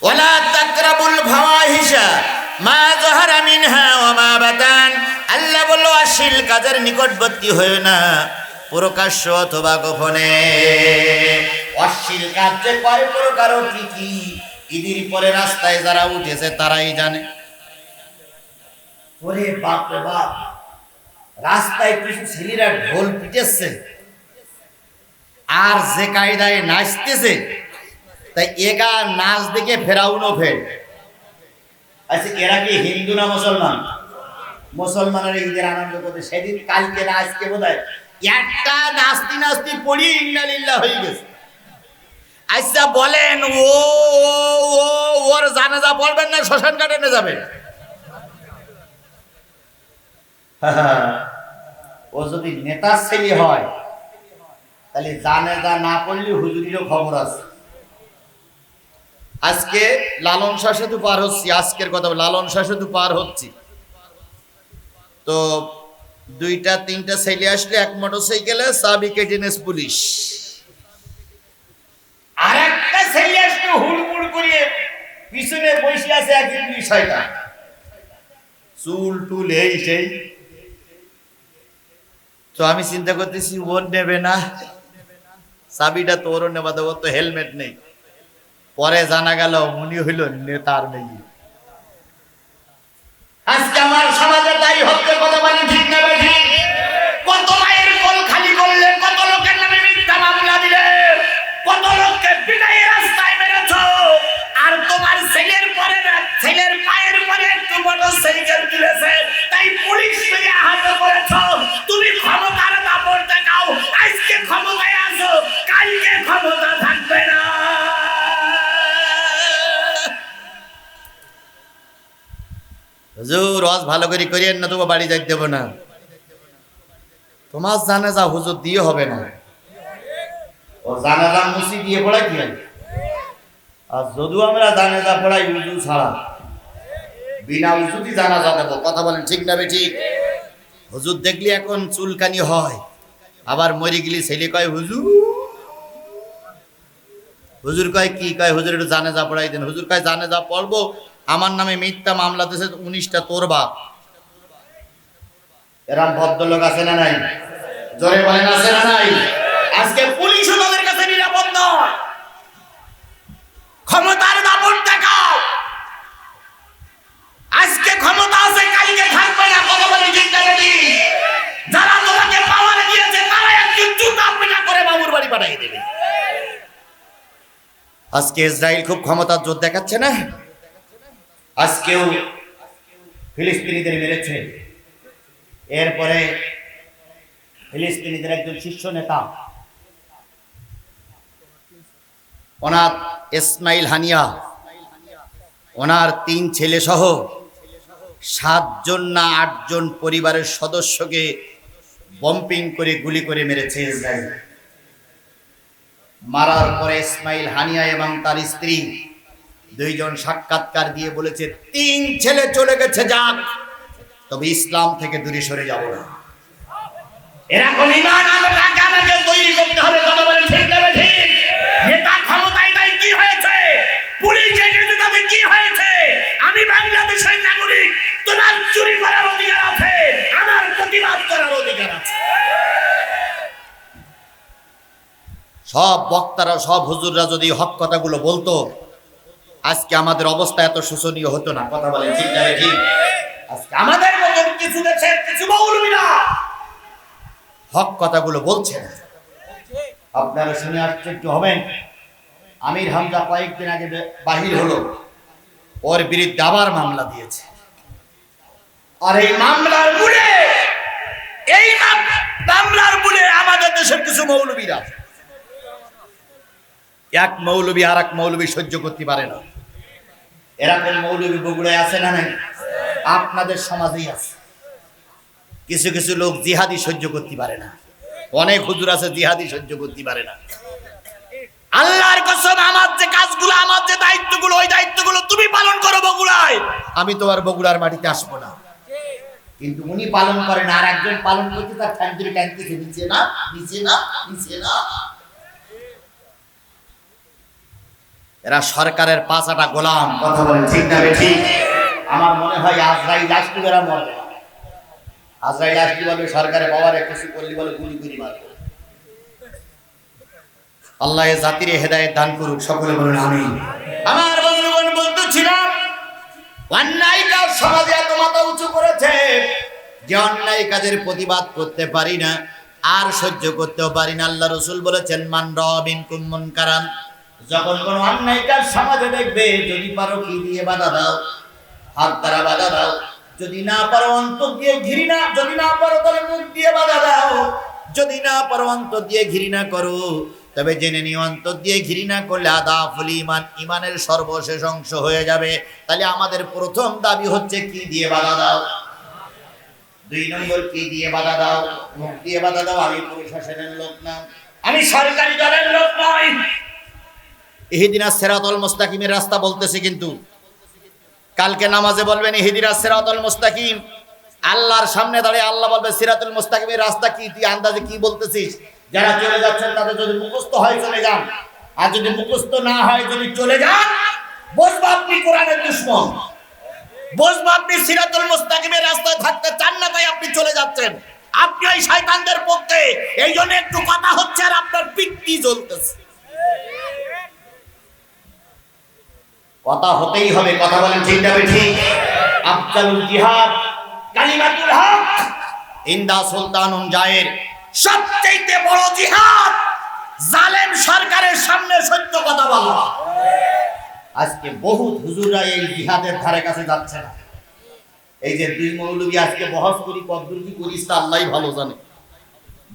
ওয়ালা তাকরাবুল ফাওয়াহিশা মা যাহারা মিনহা ওয়া মা বাতান। আল্লাহ বলল অশ্লীল কাজের নিকটবর্তী হয়ো না, প্রকাশ্য অথবা গোপনে। অশ্লীল কাজ যে কয় প্রকার ও কি কি, ঈদের পরে রাস্তায় যারা উঠেছে তারাই জানে। ওরে বাপ রে বাপ, রাস্তায় কিছু ছেলেরা ঢোল পিটেছে আর যে কায়দায় নাচতেছে, তাই এগা নাচ দেখে ফেরাউনও ফের। আচ্ছা, এরা কি হিন্দু না মুসলমান? মুসলমানের ঈদের আনন্দ করতে সেদিন কালকে না আজকে বোধহয় একটা নাস্তি নাস্তি পড়ি ইন্নালিল্লাহ হয়ে গেছে। আচ্ছা বলেন, ওর জানাজা পড়বেন না শ্মশান ঘাটে যাবেন? ও যদি নেতার ছেলে হয় তাহলে জানাজা না পড়লে হুজুরিরও খবর আছে। আজকে লালন শাহ সেতু পার হচ্ছি, আজকের কথা লালন শাহ সেতু পার হচ্ছি, তো দুইটা তিনটা ছেলে আসলে এক মোটরসাইকেলে চাবি কেটে নেস পুলিশ, আর একটা ছেলে আসলে হুড়মুড় করে পিছনে বসে আছে একজন বিষয়টা, চুল টুল এই সেই। তো আমি চিন্তা করতেছি ওর নেবে না, চাবিটা তো ওরও নেবা দেবো, তো হেলমেট নেই। পরে জানা গেল উনি হইল নেতার মেয়ে। আজকে আমার সমাজে তাই হচ্ছে, কথা বলি ঠিক না ঠিক? কত মায়ের কোল খালি করলে, কত লোকের নামে মিথ্যা মামলা দিলে, কত লোককে পিটাই রাস্তায় মেরেছ, আর তোমার ছেলের পরে ছেলের পায়ের পরে একটু মোটরসাইকেল তুলেছে তাই পুলিশ থেকে আহত করেছ। তুমি ক্ষমতার দাপট দেখাও, আজকে ক্ষমতায় আছো, কালকে ক্ষমতা থাকবে না। হুজুর ওয়াজ ভালো করে করিয়েন না, তোমার বাড়ি যাইতে দেব না। তোমার জানাজা হুজুর দিয়ে হবে না, ও জানাজা মুসি দিয়ে পড়াই কি? আর যদিও আমরা জানাজা পড়াই উজু ছাড়া, বিনা উজুতি জানাজা দেবো। কথা বলেন ঠিক না ঠিক? হুজুর দেখলি এখন চুলকানি হয়, আবার মরে গেলি ছেলে কয় হুজুর, হুজুর কয় কি কয়, হুজুর একটু জানাজা পড়াই দেন। হুজুর কয় জানাজা পড়বো, আমার নামে মিথ্যা মামলা দিয়েছে 19টা তোর বাপ। এরকম ভদ্রলোক আছে না নাই? জোরে বলেন আছে না নাই? আজকে পুলিশও তাদের কাছে নিরাপদ নয়। ক্ষমতার দাপট দেখাও, আজকে ক্ষমতা আছে কালকে থাকবে না। কথা বলে ঠিক না ঠিক? যারা তোমাকে পাওয়ার দিয়েছে তারা একটু জুতা পিটা করে বাবুর বাড়ি পাঠিয়ে দেবে। আজকে ইসরায়েল খুব ক্ষমতার জোর দেখাচ্ছে না? আজকেও ফিলিস্তিনিদের মেরেছে। এরপরে ফিলিস্তিনিদের একজন শীর্ষ নেতা ওনার ইসমাইল হানিয়া, ওনার 3 ছেলে সহ 7 জন না 8 জন পরিবারের সদস্যকে বম্পিং করে গুলি করে মেরেছে ইসরায়েল। মারার পরে ইসমাইল হানিয়া এবং তার স্ত্রী 2 জন সাক্ষাৎকার দিয়ে বলেছে 3 ছেলে চলে গেছে যাক, তবে ইসলাম থেকে দূরে সরে যাব না। এরকম ঈমান আমাকে তৈরি করতে হবে। কথা বলেন ঠিক না ঠিক? নেতা ক্ষমতায় নাই, কি হয়েছে? পুলিশ এজেন্ট তবে কি হয়েছে? আমি বাংলাদেশের নাগরিক, তোমার চুরি করার অধিকার আছে, আমার প্রতিবাদ করার অধিকার আছে। সব বক্তারা সব হুজুররা যদি হক কথাগুলো বলতো, আজকে আমাদের অবস্থা এত শোচনীয় হতো না। কথা বলেন ঠিক না ঠিক? আজকে আমাদের মতন কিছু দেশের কিছু মৌলবীরা হক কথাগুলো বলছে না। আপনারা শুনে আশ্চর্য হবেন, আমির হামজা কয়েকদিন আগে বাহির হলো, ওর বিরুদ্ধে আবার মামলা দিয়েছে। আর এই মামলার মূলে আমাদের দেশের কিছু মৌলবীরা, এক মৌলবী আর এক মৌলবী সহ্য করতে পারে না। এরকম মৌলবী বগুড়ায় আছে না নাই? আপনাদের সমাজেই আছে। কিছু কিছু লোক জিহাদি সহ্য করতে পারে না, অনেক হুজুর আছে জিহাদি সহ্য করতে পারে না। আল্লাহর কসম, আমার যে কাজগুলো, আমার যে দায়িত্বগুলো, ওই দায়িত্বগুলো তুমি পালন করো বগুড়ায়, আমি তো আর বগুড়ার মাটিতে আসবো না। কিন্তু উনি পালন করেন, আর একজন পালন করতে তার ফ্যান্ডুরি ট্যাঙ্কিতে নিচে না নিচে না নিচে না। এরা সরকারের পাঁচাটা গোলাম। কথা বলেন ঠিক না ঠিক? আমার মনে হয় আজরাইল আসলে এরা মরবে। আজরাইল আসলে বলবে সরকারে বাবারে কিছু করলি বলে গুলি গুলি মারবে। আল্লাহ এ জাতির হেদায়েত দান করুক, সকলে বলুন আমিন। আমার বন্ধুগণ বলতেছিলাম, অন্যায় কাজ সমাজে এত মাথা উঁচু করেছে যে অন্যায় কাজের প্রতিবাদ করতে পারি না, আর সহ্য করতেও পারি না। আল্লাহ রাসূল বলেছেন, মান রাআ মিনকুম মুনকারান, যখন কোন অন্যায় কাজ সমাজে দেখবে, যদি পারো কি দিয়ে বাধা দাও, হাত দ্বারা বাধা দাও, যদি না পারো অন্তর দিয়ে ঘৃণা, যদি না পারো তাহলে মুখ দিয়ে বাধা দাও, যদি না পারো অন্তর দিয়ে ঘৃণা করো। তবে জেনে নিও, অন্তর দিয়ে ঘৃণা করলে আদাফুল ঈমান, ঈমানের সর্বশেষ অংশ হয়ে যাবে। তাহলে আমাদের প্রথম দাবি হচ্ছে কি দিয়ে বাধা দাও, 2 নম্বর কি দিয়ে বাধা দাও, মুখ দিয়ে বাধা দাও। আমি প্রশাসনের লোক না, আমি সরকারি দলের লোক নই। ইহদিনাস সিরাতাল মুস্তাকিমের রাস্তা বলতেছি, কিন্তু কালকে নামাজে বলবেন ইহদিনাস সিরাতাল মুস্তাকিম। আল্লাহর সামনে দাঁড়িয়ে আল্লাহ বলবে সিরাতুল মুস্তাকিমের রাস্তা কি, তুই আন্দাজে কি বলতেছিস? যারা চলে যাচ্ছেন তাদের যদি মুখস্থ হয় চলে যান, আর যদি মুখস্থ না হয় যদি চলে যান, বুঝবা আপনি কোরআনের দুশমন, বুঝবা আপনি সিরাতুল মুস্তাকিমের রাস্তায় থাকতে চান না, তাই আপনি চলে যাচ্ছেন। আপনি ওই শয়তানদের পক্ষে, এই জন্য একটু কথা হচ্ছে আর আপনার পিত্তি জ্বলতেছে। কথা হতেই হবে, কথা বলেন ঠিক না ঠিক? আফজালুল জিহাদ কালিমাতুল হক ইনদা সুলতানুন জায়ের, সবচেয়ে বড় জিহাদ জালেম সরকারের সামনে সত্য কথা বলা। আজকে বহুত হুজুররা এই জিহাদের ধারে কাছে যাচ্ছে না। এই যে 2 মৌলবী আজকে বহস করি, কদ্দুর কি করিস তা আল্লাহই ভালো জানে।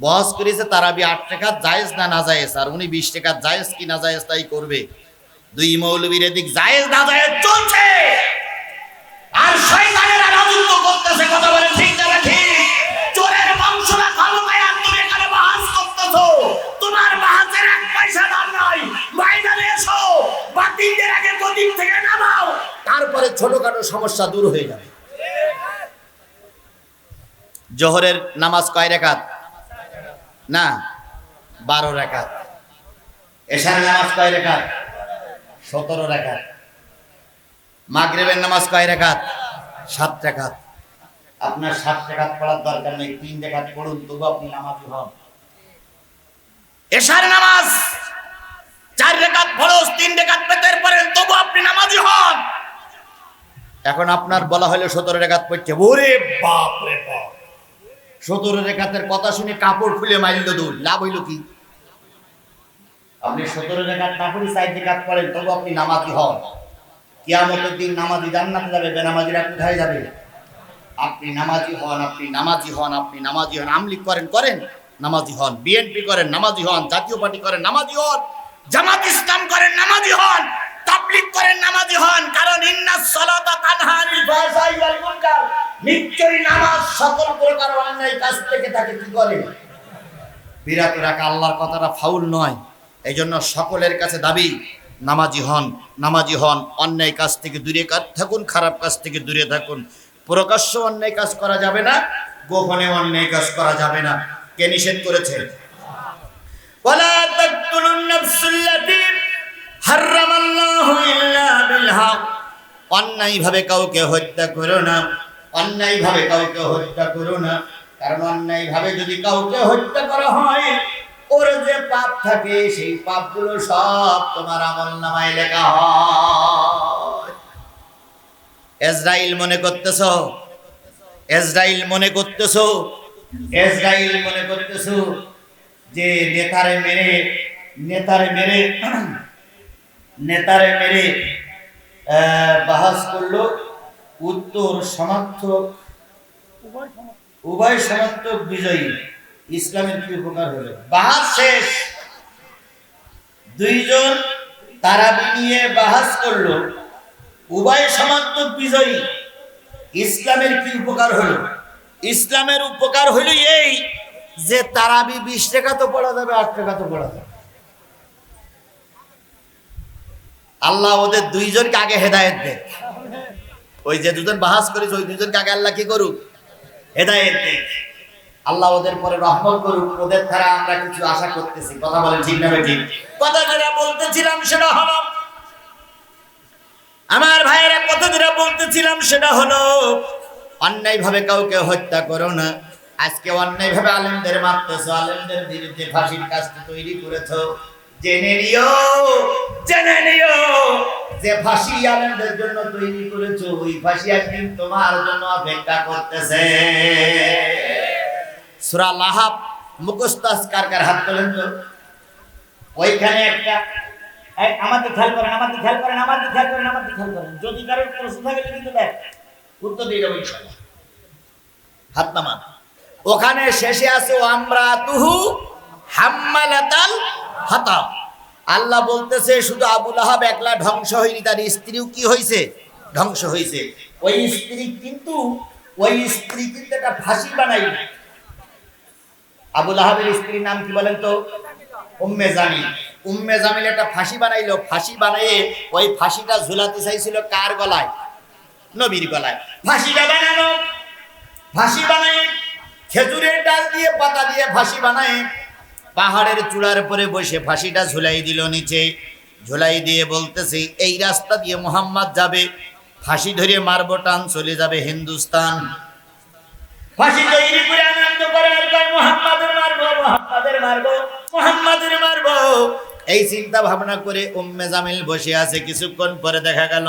বহস করেছে তারাবি 8 টাকা জায়েজ না নাজায়েজ, আর উনি 20 টাকা জায়েজ কি নাজায়েজ তাই করবে। 2 মৌলবীর এদিক জায়েজ নাজায়েজ চলছে, আর শয়তানেরা রাজত্ব করতেছে। কথা বলে ঠিক না ঠিক? চোরের মাংসরা খালো গায়, আর তুমি এখানে বাহাস করতেছো। তোমার বাহাসের 1 পয়সা দাম নাই। ময়দানে এসো, বাতিলদের আগে গদির থেকে নামাও, তারপরে ছোটখাটো সমস্যা দূর হয়ে যাবে। জোহরের নামাজ কয় রাকাত? না, 12 রাকাত। এশারের নামাজ কয় রাকাত? 17 রাকাত। মাগরিবের নামাজ কয় রাকাত? 7 রাকাত। আপনার 7 রাকাত পড়ার দরকার নেই, 3 রাকাত পড়ুন, তবু আপনি নামাজি হন। এশার নামাজ 4 রাকাত ফরজ, 3 রাকাত বেতের পড়েন, তবু আপনি নামাজি হন। এখন আপনার বলা হলো 17 রাকাত পড়তে, ওরে বাপ রে বাপ, 17 রাকাতের কথা শুনে কাপড় খুলে মাইল দৌড়, লাভ হইল কি? আপনি 17 রাকাত না পড়ে 4 রাকাত পড়েন, তবু আপনি নামাজি হন। কিয়ামতের দিন নামাজি জান্নাতে যাবে, বেনামাজিরা কোথায় যাবে? আপনি নামাজি হন, আপনি নামাজি হন, আপনি নামাজি হন। আমলিক করেন করেন, নামাজি হন। বিএনপি করেন, নামাজি হন। জাতীয় পার্টি করেন, নামাজি হন। জামাত ইসলাম করেন, নামাজি হন। তাবলীগ করেন, নামাজি হন। কারণ ইন্নাস সালাতা তানহা আনিল ফাহশাই ওয়াল মুনকার, নিশ্চয়ই নামাজ সকল প্রকার অন্যায় কাজ থেকে তাকে কি করে? বিরত রাখা। আল্লাহর কথাটা ফাউল নয়। এই জন্য সকলের কাছে দাবি, নামাজি হন, নামাজি হন। অন্যায় কাজ থেকে দূরে থাকুন, খারাপ কাজ থেকে দূরে থাকুন। প্রকাশ্য অন্যায় কাজ করা যাবে না, গোপনে অন্যায় কাজ করা যাবে না। কে নিষেধ করেছে? ওয়ালা তাকতুলুন নাফসুল্লাতী হারামাল্লাহু ইল্লা বিল হক, অন্যায়ভাবে কাউকে হত্যা করো না, অন্যায়ভাবে কাউকে হত্যা করো না। কারণ অন্যায়ভাবে যদি কাউকে হত্যা করা হয়, ওর যে পাপ থাকে সেই পাপগুলো সব তোমার আমলনামায় লেখা হয়। ইসরাইল মনে করতেছো, ইসরাইল মনে করতেছো, ইসরাইল মনে করতেছো যে নেতারে মেরে বাহাস করলো, উত্তর সমার্থক উভয় সমার্থক বিজয়ী। ইসলামের কি উপকার হলো? বাহাস শেষ, 2 জন তারাবি নিয়ে বাহাস করলো, উভয় সমার্থক বিজয়ী। ইসলামের কি উপকার হলো? ইসলামের উপকার হলো এই যে তারাবি 20 টাকা তো পড়া যাবে, 8 টাকা তো পড়া যাবে। আল্লাহ ওদের 2 জনকে আগে হেদায়েত দেয়। ওই যে 2 জন বাহাস করেছে, ওই 2 জনকে আগে আল্লাহ কি করুক? হেদায়েত দেয়। আল্লাহ ওদের পরে রহমত করুক। ওদের দ্বারা আমরা কিছু আশা করতেছি। কথা বলেন ঠিক না ঠিক? কথা যেটা বলতেছিলাম সেটা হলো, বলতেছিলাম সেটা হলো অন্যায়ভাবে কাউকে হত্যা করো না। আজকে অন্যায়ভাবে আলেমদের মারতেছো, আলেমদের বিরুদ্ধে ফাঁসির কাজটা তৈরি করেছো। জেনে নিও যে ফাঁসি আলেমদের জন্য তৈরি করেছো, ওই ফাঁসি একদিন তোমার জন্য অপেক্ষা করতেছে। সূরা লাহাব মুখস্থ কার কার হাত তোলেন তো। ওইখানে একটা আমাদের খেয়াল করেন, যদি কারোর প্রশ্ন থাকে কিন্তু দেখ উত্তর দিয়ে যাবো ইনশাআল্লাহ। হাত নামান। ওখানে শেষে আছে আমরা তুহু হাম্মালাতাল হাতাব। আল্লাহ বলতেছে শুধু আবু লাহাব একলা ধ্বংস হয়নি, তার স্ত্রীও কি হয়েছে? ধ্বংস হয়েছে। ওই স্ত্রী কিন্তু একটা ফাঁসি বানাই। আবু লাহাবের স্ত্রীর নাম কি বলেন তো? উম্মে জামিল। উম্মে জামিল একটা ফাঁসি বানাইলো। ফাঁসি বানিয়ে ওই ফাঁসিটা ঝুলাতে চাইছিল কার গলায়? নবীর গলায়। ফাঁসিটা বানানো, ফাঁসি বানায় খেজুরের ডাল দিয়ে পাতা দিয়ে ফাঁসি বানায় পাহাড়ের চূড়ার উপরে বসে ফাঁসিটা ঝুলাই দিল নিচে। ঝুলাই দিয়ে বলতেছে এই রাস্তা দিয়ে মুহাম্মদ যাবে, ফাঁসি ধরে মারবো, টান চলে যাবে হিন্দুস্তান। ফাঁসি তৈরি করে আনন্দ করে মুহাম্মাদের মারবো। এই চিন্তা ভাবনা করে উম্মে জামিল বসে আছে। কিছুক্ষণ পরে দেখা গেল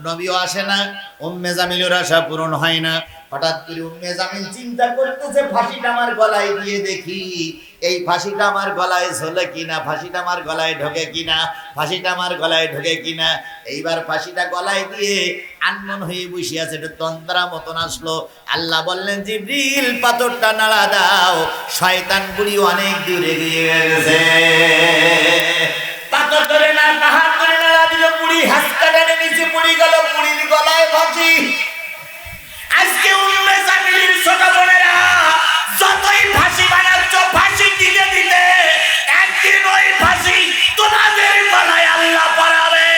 নবীও আসে না, উম্মে জামিলের আশা পূরণ হয় না। হঠাৎ করে উম্মে জামিল চিন্তা করতেছে ফাঁসিটা আমার গলায় দিয়ে দেখি, এই ফাঁসিটা আমার গলায় ঝোলে কিনা, ফাঁসিটা আমার গলায় ঢোকে কিনা, ফাঁসিটা আমার গলায় ঢোকে কিনা। এইবার ফাঁসিটা গলায় দিয়ে আনমন হয়ে বসে আছে, একটু তন্দ্রা মতন আসলো। আল্লাহ বললেন জিবরিল পাথরটা নাড়া দাও, শয়তান বুড়ি অনেক দূরে গিয়ে গেছে। পাথর ধরে না পাহাড় ধরে নাড়া দিল, বুড়ি হাসকাটারে নিচে পড়ে গেল, বুড়ির গলায় ফাঁসি। আজকে উম্মে জামিলের ছোট বোনেরা যতই ফাঁসি বানাচ্ছ, ফাঁসি দিতে দিতে একদিন ওই ফাঁসি তোমাদের গলায় আল্লাহ পরাবে।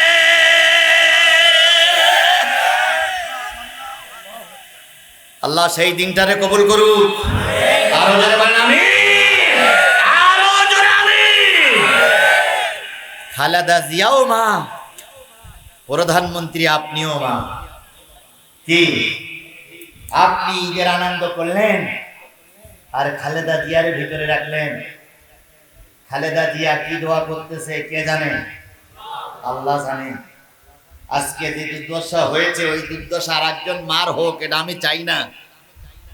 আল্লাহ সেই দিনটারে কবুল করুক। আরো জোরে বলেন আমিন, আরো জোরে আমিন। খালেদা জিয়াও মা, প্রধানমন্ত্রী আপনিও মা। কি আপনি ঈদের আনন্দ করলেন আর খালেদা জিয়ার ভিতরে রাখলেন? খালেদা জিয়া কি দোয়া করতেছে কে জানে? আল্লাহ জানে। আজকে যে দুর্দশা হয়েছে, ওই দুর্দশা আর একজন মার হোক, এটা আমি চাই না,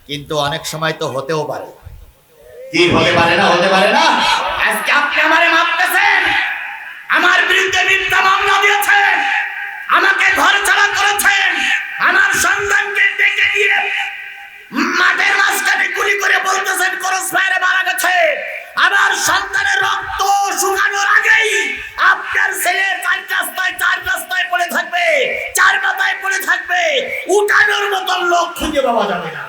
কিন্তু অনেক সময় তো হতেও পারে। কি হতে পারে না? হতে পারে না। আজকে আপনি আমারে মারতেছেন, আমার বিরুদ্ধে মিথ্যা মামলা দিয়েছেন, আমাকে ঘর ছাড়া করেছেন, আমার সন্তানকে ডেকে দিয়ে মাঠের মাঝখানে গুলি করে বলতেছেন ক্রস ফায়ারে মারা গেছে। আমার সন্তানের রক্ত শুকানোর আগেই আপনার ছেলে চার রাস্তায় পড়ে থাকবে, চার মাথায় পড়ে থাকবে, উঠানোর মতো লোক খুঁজে পাওয়া যাবে না।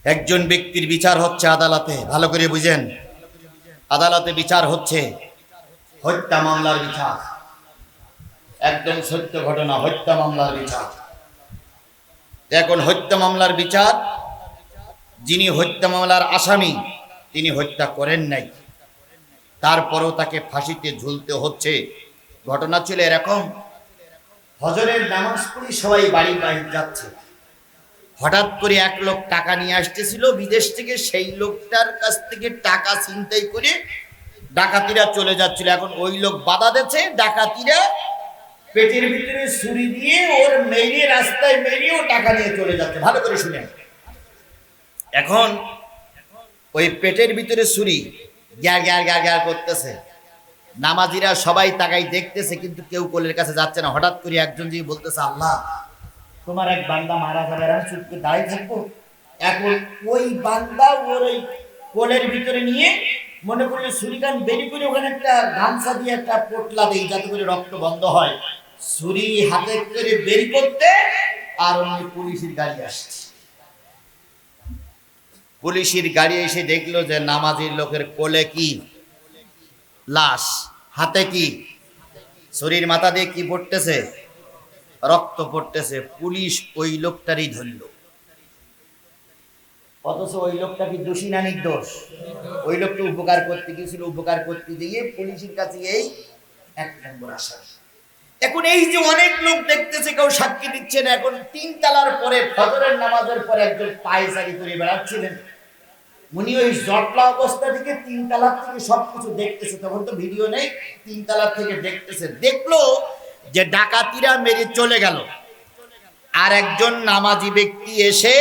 একজন ব্যক্তির বিচার হচ্ছে আদালতে, ভালো করে বুঝেন। আদালতে বিচার হচ্ছে হত্যা মামলার বিচার, একদম সত্য ঘটনা, হত্যা মামলার বিচার। এখন হত্যা মামলার বিচার, যিনি হত্যা মামলার আসামি তিনি হত্যা করেন নাই, তারপরেও তাকে ফাঁসিতে ঝুলতে হচ্ছে। ঘটনা ছিল এরকম, ফজরের নামাজ পড়ে সবাই বাড়ি বাইরে যাচ্ছে, হঠাৎ করে এক লোক টাকা নিয়ে আসতেছিল বিদেশ থেকে, সেই লোকটার কাছ থেকে টাকা ছিনতাই করে ডাকাতিরা চলে যাচ্ছিল। এখন ওই লোক বাধা দিচ্ছে, ডাকাতিরা পেটের ভিতরে ছুরি দিয়ে ওর মেরে, রাস্তায় মেরেও টাকা নিয়ে চলে যাচ্ছে। ভালো করে শুনেন। এখন ওই পেটের ভিতরে ছুরি গ্যার গ্যার গ্যার গ্যার করতেছে, নামাজিরা সবাই তাকাই দেখতেছে, কিন্তু কেউ কোলের কাছে যাচ্ছে না। হঠাৎ করে একজন যে বলতেছে আল্লাহ তোমার এক বান্দা মারা যাবে, আর আমি চুপকে দাঁড়িয়ে থাকবো। এখন ওই বান্দা ওর ওই কোলের ভিতরে নিয়ে মনে করলে ছুরিকান বেরি করে ওখানে একটা গামছা দিয়ে একটা পোটলা দেই যাতে করে রক্ত বন্ধ হয়। ছুরি হাতে করে বেরি করতে আর অন্য পুলিশের গাড়ি আসছে। পুলিশের গাড়ি এসে দেখলো যে নামাজির লোকের কোলে কি লাশ, হাতে কি ছুরির মাথা দিয়ে কি পড়তেছে, রক্ত পড়তেছে। পুলিশ ওই লোকটারই ধরল, অথচ ওই লোকটা কি দোষী না নির্দোষ? ওই লোকটা উপকার করতে গিয়েছিল, উপকার করতে গিয়ে পুলিশের কাছে এই এক নম্বর আসামি। এখন এই যে অনেক লোক দেখতেছে কেউ সাক্ষী দিচ্ছে না, এখন 3 তালার পরে ফজরের নামাজের পরে একজন পায়চারি করে বেড়াচ্ছিলেন, উনি ওই জটলা অবস্থা থেকে 3 তালার থেকে সবকিছু দেখতেছে, তখন তো ভিডিও নেই, 3 তালার থেকে দেখতেছে, দেখলো যে ডাকাতিরা মেরে চলে গেল, আর একজন নামাজি ব্যক্তি এসে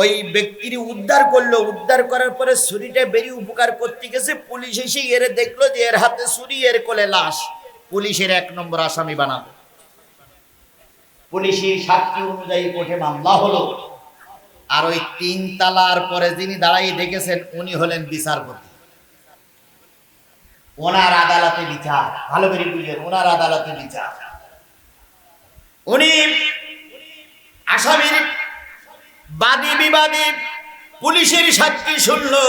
ওই ব্যক্তির উদ্ধার করলো, উদ্ধার করার পরে ছুরিটা বেরিয়ে উপকার করতে গেছে, পুলিশ এসে এর দেখলো যে এর হাতে ছুরি, এর কোলে লাশ, পুলিশের 1 নম্বর আসামি বানালো। পুলিশের সাক্ষী অনুযায়ী কোর্টে মামলা হলো, আর ওই 3 তালার পরে যিনি দাঁড়াই দেখেছেন উনি হলেন বিচারপতি। ওনার আদালতে বিচার, ভালো করে বুঝলেন, ওনার আদালতে বিচার। উনি আসামির বাদী বিবাদী পুলিশের সাক্ষী শুনলো,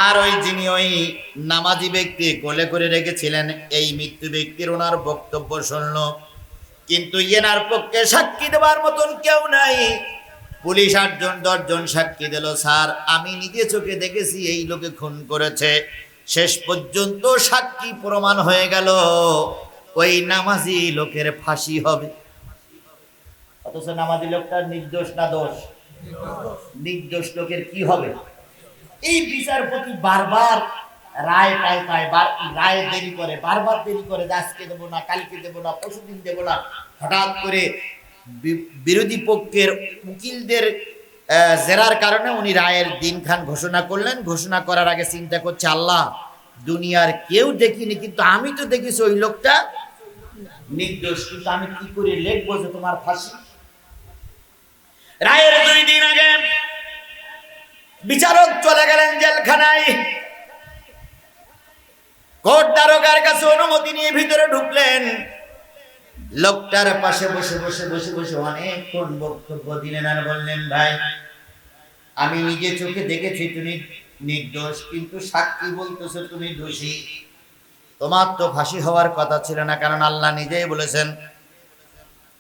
আর ওই যিনি ওই নামাজি ব্যক্তি কোলে করে রেখেছিলেন এই মৃত্যু ব্যক্তির ওনার বক্তব্য শুনলো, কিন্তু এনার পক্ষে সাক্ষী দেওয়ার মতন কেউ নাই। পুলিশ 8-10 জন সাক্ষী দিল, স্যার আমি নিজে চোখে দেখেছি এই লোকে খুন করেছে। শেষ পর্যন্ত সাক্ষী প্রমাণ হয়ে গেল ওই নামাজি লোকের ফাঁসি হবে। অথচ নামাজি লোকটা নির্দোষ না দোষ? নির্দোষ লোকের কি হবে? এই বিচারপতি বারবার রায় পায়, রায় দেরি করে, বারবার দেরি করে, আজকে দেবো না, কালকে দেবো না, পরশুদিন দেবো না। হঠাৎ করে বিরোধী পক্ষের উকিলদের জেরার কারণে উনি রায়ের দিনখান ঘোষণা করলেন। ঘোষণা করার আগে চিন্তা করছে, আল্লাহ দুনিয়ার কেউ দেখিনি, কিন্তু আমি তো দেখেছি ওই লোকটা নির্দোষ, কিন্তু আমি কি করে লিখবো যে তোমার ফাঁসি? রায়ের 2 দিন আগে বিচারক চলে গেলেন জেলখানায়, কোর্ট দারোগার কাছে অনুমতি নিয়ে ভিতরে ঢুকলেন। লোকটার পাশে বসে বসে বসে বসে অনেকক্ষণ বক্তব্য দিলেন আর বললেন, ভাই আমি নিজে চোখে দেখেছি তুমি নির্দোষ, কিন্তু সাক্ষী বলতেছো তুমি দোষী। তোমার তো ফাঁসি হওয়ার কথা ছিল না, কারণ আল্লাহ নিজেই বলেছেন,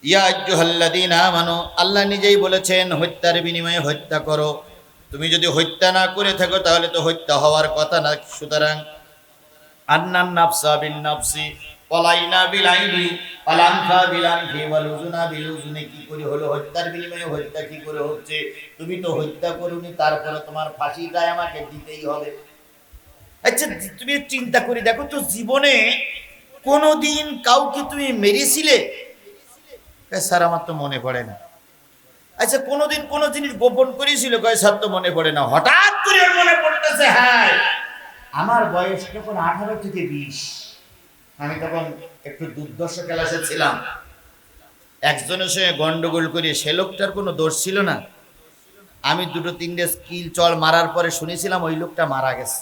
ইয়া আইয়ুহাল্লাযীনা আমানু, আল্লাহ নিজেই বলেছেন হত্যার বিনিময়ে হত্যা করো। তুমি যদি হত্যা না করে থাকো তাহলে তো হত্যা হওয়ার কথা না। সুতরাং আন্নান নাফসা বিন নাফসি ওয়ালাইনা বিল আইনি ওয়াল আনফা বিল আনফি ওয়াল উযুনা বিল উযুনি, কি করে হলো? হত্যার বিনিময়ে হত্যা কি করে হচ্ছে? তুমি তো হত্যা করোনি, তারপরে তোমার ফাঁসির রায় আমাকে দিতেই হবে। আচ্ছা তুমি চিন্তা করে দেখো তো, জীবনে কোনোদিন কাউকে তুমি মেরেছিলে? স্যার আমার তো মনে পড়ে না। আচ্ছা কোনোদিন কোনো জিনিস গোপন করেছিল? কয় স্যার তো মনে পড়ে না। হঠাৎ করে মনে পড়তেছে, হ্যাঁ আমার বয়স যখন 18 থেকে 20, আমি তখন একটু দুর্দর্শ ক্লাসে ছিলাম, একজনের সঙ্গে গন্ডগোল করি, সে লোকটার কোনো দোষ ছিল না। আমি 2-3টে স্কিল চল মারার পরে শুনেছিলাম ওই লোকটা মারা গেছে,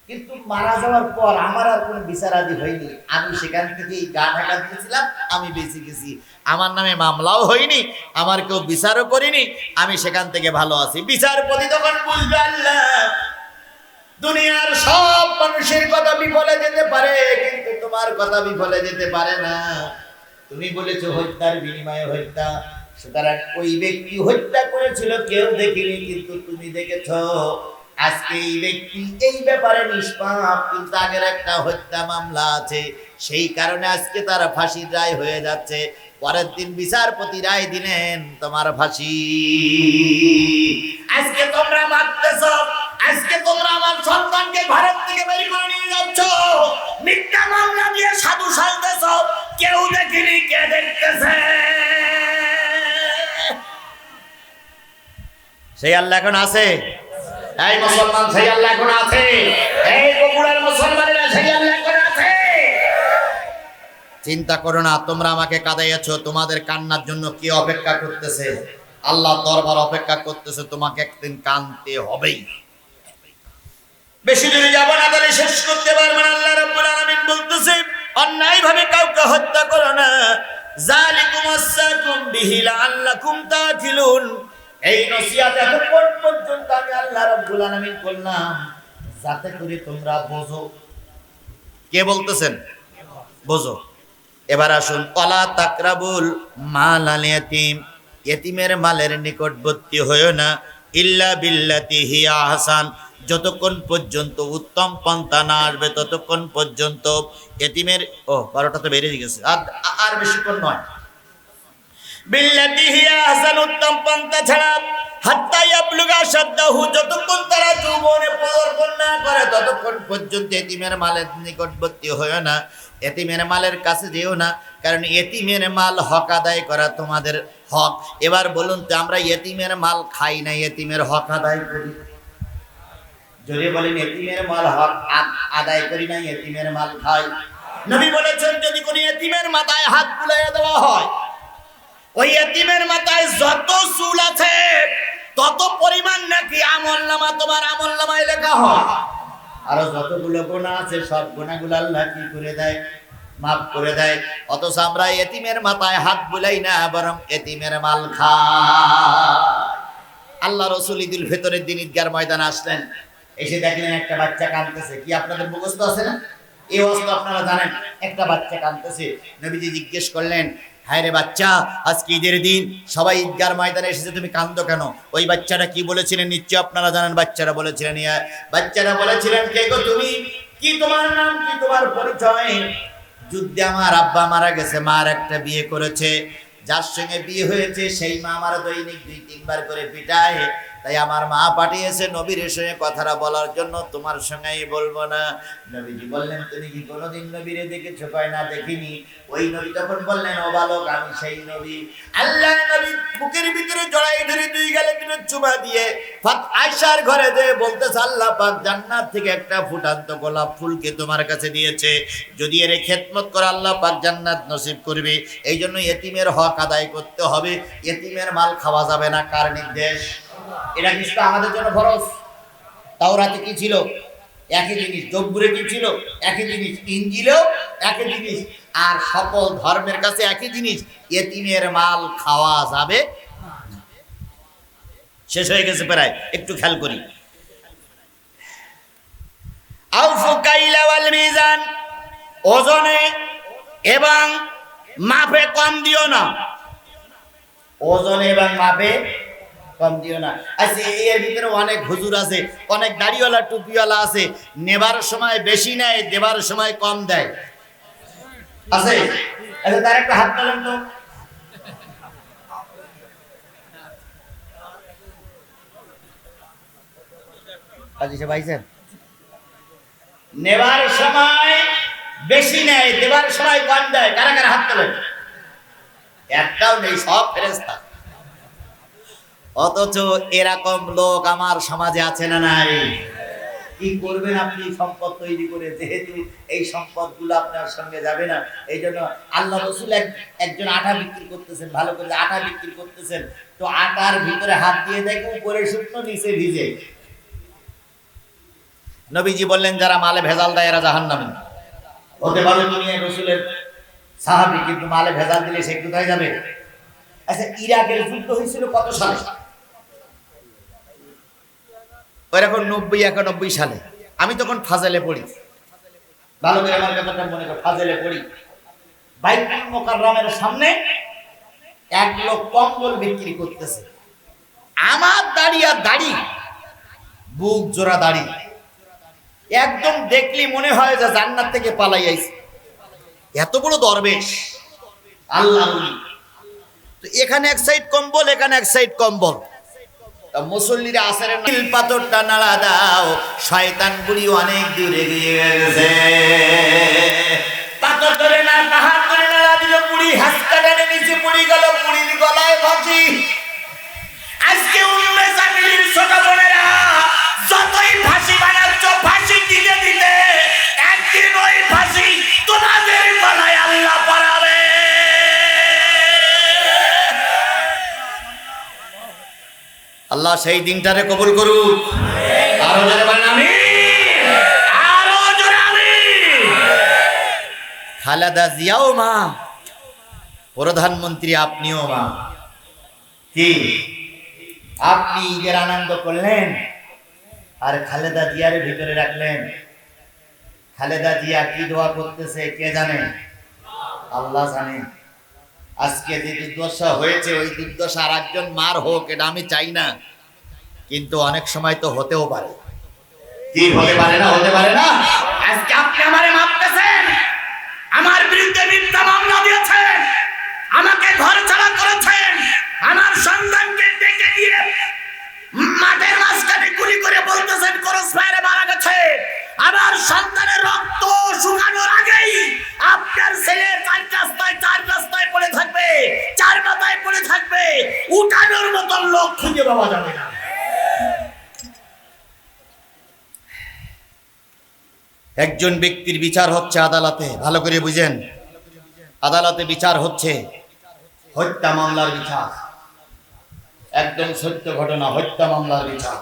কিন্তু মারা যাওয়ার পর আমার আর কোনো বিচারাদি হয়নি। আমি সেখান থেকে গা ঢাকা দিয়েছিলাম, আমি বেঁচে গেছি, আমার নামে মামলাও হয়নি, আমার কেউ বিচারও করিনি, আমি সেখান থেকে ভালো আছি। বিচারপতি তখন বুঝবে, আল্লাহ দুনিয়ার সব মানুষের কথা বিফলে যেতে পারে, কিন্তু তোমার কথা বিফলে যেতে পারে না। তুমি বলেছো হত্যার বিনিময়ে হত্যা, সুতরাং ওই ব্যক্তি হত্যা করেছিল কেউ দেখিনি, কিন্তু তুমি দেখেছো। আজকে এই ব্যক্তি এই ব্যাপারে নিষ্পাপ, কিন্তু আগের একটা হত্যা মামলা আছে, সেই কারণে আজকে তার ফাঁসির রায় হয়ে যাচ্ছে। পরের দিন বিচারপতি রায় দিলেন তোমার ফাঁসি। আজকে তোমরা মারতেছ, আজকে তোমরা আমার সন্তানকে ঘরের থেকে বের করে নিয়ে যাচ্ছ, মিথ্যা মামলা দিয়ে সাধু সাজতেছ, কেউ দেখিনি, কে দেখতেছে? সেই আল্লাহ এখন আছে? এই মুসলমান, সেই আল্লাহ এখন আছে? এই বগুড়ার মুসলমানেরা, সেই আল্লাহ এখন আছে? চিন্তা করো না, তোমরা আমাকে কাঁদাইয়াছো, তোমাদের কান্নার জন্য কি অপেক্ষা করতেছে? আল্লাহ দরবার অপেক্ষা করতেছে, তোমাকে একদিন কাঁদতে হবেই। বেশি দূরে যাব না, তাহলে শেষ করতে পারবো না। আল্লাহ রাব্বুল আলামিন বলতেছে, অন্যায় ভাবে কাউকে হত্যা করো না। যালিকুম ওয়াসাকুম বিহি লাআল্লাকুম তাকিলুন। এই নসিহত এতক্ষণ পর্যন্ত আমি আল্লাহ রাব্বুল আলামিন করলাম যাতে করে তোমরা বোঝো। কে বলতেছেন? বোঝো। এবার আসুন, ওয়ালা তাকরাবুল মাল আল ইয়াতীম, ইতিমের মালের নিকটবর্তী হয়ো না, ইল্লা বিল্লাতি হিয়া আহসান, যতক্ষণ পর্যন্ত উত্তম পন্থা না আসবে ততক্ষণ পর্যন্ত এতিমের 12টা তো বেড়ে গেছে, আর বেশিক্ষণ নয়। বিল্লাতি হিয়া আহসান, উত্তম পন্থা ছাড়া হাত্তা ইয়াবলুগা শাদ্দাহু, যতক্ষণ তারা যৌবনে পদার্পণ না করে ততক্ষণ পর্যন্ত এতিমের মালের নিকটবর্তী হয়ো না, এতিমের মালের কাছে যেও না, কারণ এতিমের মাল হক আদায় করা তোমাদের হক। এবার বলুন তো, আমরা এতিমের মাল খাই না, এতিমের হক আদায় করি? যদি বলেন এতিমের মাল হক আদায় করি না, এতিমের মাল খাই। নবী বলেছেন যদি কোন এতিমের মাথায় হাত বুলাইয়া দেওয়া হয়, ওই এতিমের মাথায় যত চুল আছে তত পরিমাণ নাকি আমলনামা তোমার আমলনামায় লেখা হয়, আর যতগুলো গুনাহ আছে সব গুনাহগুলো আল্লাহ কি করে দেয়? মাফ করে দেয়। অথচ আমরা এতিমের মাথায় হাত বুলাই না, বরং এতিমের মাল খাই। আল্লাহ রাসূল ঈদুল ফিতরের দিন ঈদগার ময়দানে আসলেন, এসে দেখলেন একটা বাচ্চা কাঁদতেছে। কি আপনাদের মুখস্থ আছে না এই অবস্থা? আপনারা জানেন একটা বাচ্চা কাঁদতেছে। নবীজি জিজ্ঞেস করলেন, হায় রে বাচ্চা, আজকে ঈদের দিন সবাই ঈদগার ময়দানে এসেছে, তুমি কাঁদো কেন? ওই বাচ্চাটা কি বলেছিলেন নিশ্চয় আপনারা জানেন। বাচ্চারা বলেছিলেন, কে গো তুমি? কি তোমার নাম, কি তোমার পরিচয়? যুদ্ধে আমার আব্বা মারা গেছে, মার একটা বিয়ে করেছে, যার সঙ্গে বিয়ে হয়েছে সেই মা আমার দৈনিক 2-3 বার করে পিটায়, তাই আমার মা পাঠিয়েছে নবীর সঙ্গে কথাটা বলার জন্য, তোমার সঙ্গেই বলবো না। নবীজি বললেন, তুমি কি কোনোদিন নবীরে দেখেছো? কয় না, দেখিনি। ওই নবী তখন বললেন, ও বালক, আমি সেই নবী। আল্লাহ নবী বুকের ভিতরে জড়াই ধরে 2 গালে দুটো চুমা দিয়ে আয়েশার ঘরে যেয়ে বলতেছে, আল্লাহ পাক জান্নাত থেকে একটা ফুটান্ত গোলাপ ফুলকে তোমার কাছে দিয়েছে, যদি এর খেদমত করে আল্লাহ পাক জান্নাত নসিব করবে। এই জন্য এতিমের হক আদায় করতে হবে, এতিমের মাল খাওয়া যাবে না। কার নির্দেশ? এটা কিন্তু আমাদের জন্য ফরজ। তাওরাতে কি ছিল? একই জিনিস। জব্বুরে কি ছিল? একই জিনিস। ইনজিলেও একই জিনিস। আর সকল ধর্মের কাছে একই জিনিস, এতিমের মাল খাওয়া যাবে। শেষ হয়ে গেছে প্রায়, একটু খেয়াল করি। আউফু কাইলা ওয়াল মিজান, ওজনে এবং মাপে কম দিও না, ওজনে এবং মাপে কম দিও না। আচ্ছা, এর ভিতরে অনেক হুজুর আছে, অনেক দাড়িওয়ালা টুপিওয়ালা আছে, নেবার সময় বেশি নেয়, দেবার সময় কম দেয়, আছে? আচ্ছা, তার একটা হাত তোলেন তো। আচ্ছা ভাইছেন, নেবার সময় বেশি নেয়, দেবার সময় কম দেয়, কারা কারা হাত তোলেন? একটাও নেই, সব ফেরেশতা। অথচ এরকম লোক আমার সমাজে আছে না নাই? কি করবেন আপনি সম্পদ তৈরি করে, যেহেতু এই সম্পদগুলো আপনার সঙ্গে যাবে না। এই জন্য আল্লাহ রাসূল একজন আটা বিক্রি করতেছেন, ভালো করে আটা বিক্রি করতেছেন, তো আটার ভিতরে হাত দিয়ে দেখে উপরে শুকনো নিচে ভিজে। নবীজি বললেন, যারা মালে ভেজাল দেয় এরা জাহান্নামী। হতে পারে তুমি রাসূলের সাহাবী, কিন্তু মালে ভেজাল দিলে সে কোথায় যাবে? আচ্ছা, ইরাকের যুদ্ধ হয়েছিল কত সালে? ওইরকম 90-91 সালে। আমি তখন ফাজেলে পড়ি, ভালো করে আমার কথাটা মনে করো, ফাজেলে পড়ি। বাইতুল মুকাররমের সামনে এক লোক কম্বল বিক্রি করতেছে, আমার দাড়ি, বুক জোড়া দাড়ি, একদম দেখলি মনে হয় যে জান্নাত থেকে পালাই আইছে, এত বড় দরবেশ, আল্লাহ। তো এখানে এক সাইড কম্বল, এখানে এক সাইড কম্বল। মুসল্লিরা আসরের নীল পাথরটা নাড়া দাও, শয়তান বুড়ি অনেক দূরে গিয়ে গেছে। পাথর ধরে না, পাহাড় ধরে নাড়া দিল, বুড়ি হাসকা টেনে নিচে পড়ে গেল, বুড়ির গলায় ফাঁসি। আজকে উম্মে জামিলের ছোট বোনেরা যতই ফাঁসি বানাচ্ছ, ফাঁসি দিতে দিতে একদিন ওই ফাঁসি তোমাদের গলায় আল্লাহ পরাবে। আল্লাহ সেই দিনটারে কবুল করুক। আরো জোরে বলেন আমিন, আরো জোরে আমিন। খালেদা জিয়াও মা, প্রধানমন্ত্রী আপনিও মা। কি আপনি ঈদের আনন্দ করলেন আর খালেদা জিয়ার ভিতরে রাখলেন? খালেদা জিয়া কি দোয়া করতেছে কে জানে? আল্লাহ জানে। আজকে যে দুর্দশা হয়েছে, ওই দুর্দশা আর একজন মার হোক, এটা আমি চাই না, কিন্তু অনেক সময় তো হতেও পারে। কি হতে পারে না, হতে পারে না। আজকে আপনি আমারে মারতেছেন, আমার বিরুদ্ধে মিথ্যা মামলা দিয়েছেন, আমাকে ঘর ছাড়া করেছেন, আমার সন্তানকে ডেকে দিয়ে মাঠের মাঝখানে গুলি করে বলতেছেন ক্রস ফায়ারে মারা গেছে। আমার সন্তানের রক্ত শুকানোর আগেই আপনার ছেলে চার রাস্তায় পড়ে থাকবে, চার মাথায় পড়ে থাকবে, উঠানোর মতো লোক খুঁজে পাওয়া যাবে না। একজন ব্যক্তির বিচার হচ্ছে আদালতে, ভালো করে বুঝেন, আদালতে বিচার হচ্ছে হত্যা মামলার বিচার, একদম সত্য ঘটনা, হত্যা মামলার বিচার।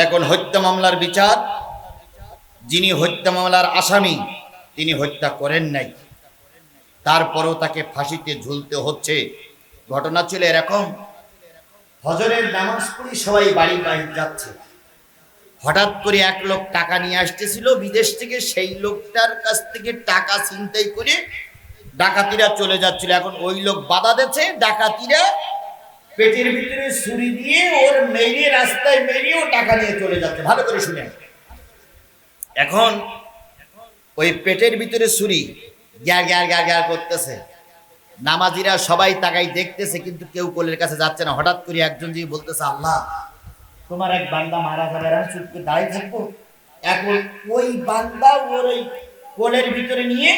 এখন হত্যা মামলার বিচার, যিনি হত্যা মামলার আসামি তিনি হত্যা করেন নাই, তারপরও তাকে ফাঁসিতে ঝুলতে হচ্ছে। ঘটনা ছিল এরকম, ফজরের নামাজ পড়ে সবাই বাড়ি বাইরে যাচ্ছে, হঠাৎ করে এক লোক টাকা নিয়ে আসতেছিল বিদেশ থেকে, সেই লোকটার কাছ থেকে টাকা ছিনতাই করে ডাকাতিরা চলে যাচ্ছিল। এখন ওই লোক বাধা দিচ্ছে, ডাকাতিরা পেটের ভিতরে ছুরি দিয়ে ওর মেরে, রাস্তায় মেরেও টাকা নিয়ে চলে যাচ্ছে। ভালো করে শুনেন, এখন ওই পেটের ভিতরে ছুরি গ্যার গ্যার গ্যার গ্যার করতেছে, নামাজিরা সবাই তাকাই দেখতেছে, কিন্তু কেউ কোলের কাছে যাচ্ছে না। হঠাৎ করে একজন যে বলতেছে, আল্লাহ তোমার এক বান্দা মারা যাবে, আমি চুপ করে দাঁড়িয়ে থাকবো। এখন ওই বান্দা ওর ওই কোলের ভিতরে নিয়ে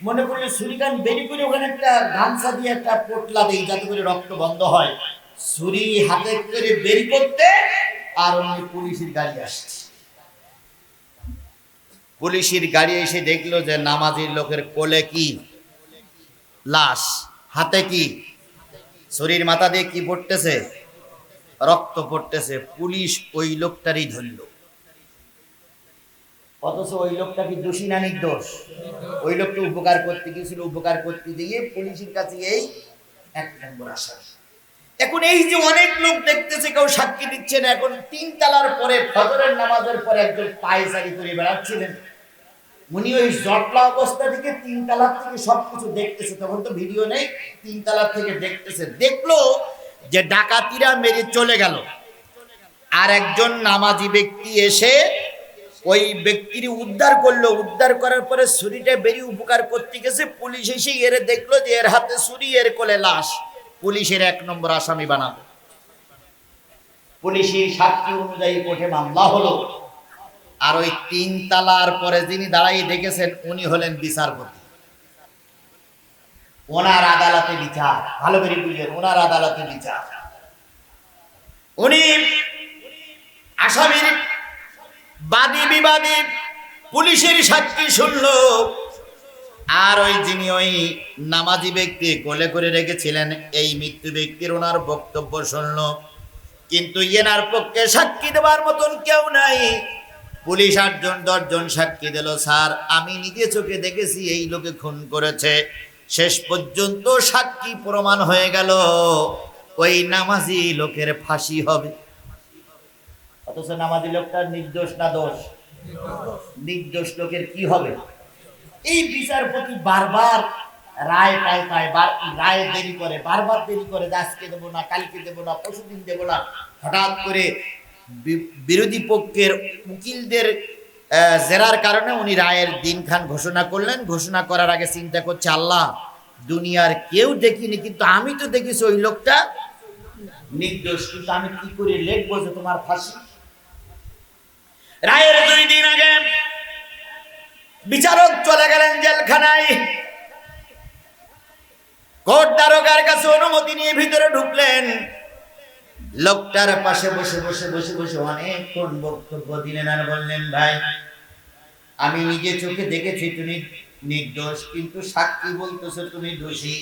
মনে করলে ছুরিকান বেরি করে ওখানে একটা গামছা দিয়ে একটা পোটলা দেই যাতে করে রক্ত বন্ধ হয়। ছুরি হাতে করে বের করতে আর অন্য পুলিশের গাড়ি আসছে। পুলিশের গাড়ি এসে দেখলো যে নামাজির লোকের কোলে কি লাশ, হাতে কি ছুরির মাথা দিয়ে কি পড়তেছে, রক্ত পড়তেছে। পুলিশ ওই লোকটারই ধরল, অথচ ওই লোকটা কি দোষী না নির্দোষ? ওই লোকটা উপকার করতে গিয়েছিল, উপকার করতে গিয়ে পুলিশের কাছে এই এক নম্বর আসামি। এখন এই যে অনেক লোক দেখতেছে, কেউ সাক্ষী দিচ্ছে না। এখন 3 তালার পরে, ফজরের নামাজের পরে একজন পায়চারি করে বেড়াচ্ছিলেন, উনি ওই জটলা অবস্থা থেকে 3 তালার থেকে সবকিছু দেখতেছে। তখন তো ভিডিও নেই, 3 তালার থেকে দেখতেছে। দেখলো যে ডাকাতিরা মেরে চলে গেল, আর একজন নামাজি ব্যক্তি এসে ওই ব্যক্তির উদ্ধার করলো। উদ্ধার করার পরে ছুরিটা বেরিয়ে উপকার করতে গেছে, পুলিশ এসে এর দেখলো যে এর হাতে ছুরি, এর কোলে লাশ। পুলিশের 1 নম্বর আসামি বানালো। পুলিশের সাক্ষী অনুযায়ী কোর্টে মামলা হলো। আর ওই 3 তালার পরে যিনি দাঁড়াই দেখেছেন উনি হলেন বিচারপতি। ওনার আদালতে বিচার, ভালো করে বুঝলেন, ওনার আদালতে বিচার। উনি আসামির বাদী বিবাদী পুলিশের সাক্ষী শুনলো, আর ওই যিনি ওই নামাজি ব্যক্তি কোলে করে রেখেছিলেন এই মৃত্যু ব্যক্তির ওনার বক্তব্য শুনলো। কিন্তু এনার পক্ষে সাক্ষী দেওয়ার মতন কেউ নাই। পুলিশ 8-10 জন সাক্ষী দিল, স্যার আমি নিজে চোখে দেখেছি এই লোকে খুন করেছে। শেষ পর্যন্ত সাক্ষী প্রমাণ হয়ে গেল ওই নামাজি লোকের ফাঁসি হবে। অথচ নামাজি লোকটার নির্দোষ না দোষ? নির্দোষ লোকের কি হবে? এই বিচারপতি বারবার রায় পাল্টায়, রায় দেরি করে, বারবার দেরি করে, আজকে দেবো না, কালকে দেবো না, পরশুদিন দেবো না। হঠাৎ করে বিরোধী পক্ষের উকিলদের জেরার কারণে উনি রায়ের দিনখান ঘোষণা করলেন। ঘোষণা করার আগে চিন্তা করছে, আল্লাহ দুনিয়ার কেউ দেখিনি, কিন্তু আমি তো দেখেছি ওই লোকটা নির্দোষ, কিন্তু আমি কি করে লিখবো যে তোমার ফাঁসি? রায়ের 2 দিন আগে বিচারক চলে গেলেন জেলখানায়। কোর্ট দারোগার কাছে অনুমতি নিয়ে ভিতরে ঢুকলেন। লোকটার পাশে বসে বসে বসে বসে অনেকক্ষণ বক্তব্য দিলেন আর বললেন, ভাই আমি নিজে চোখে দেখেছি তুমি নির্দোষ, কিন্তু সাক্ষী বলতেছো তুমি দোষী।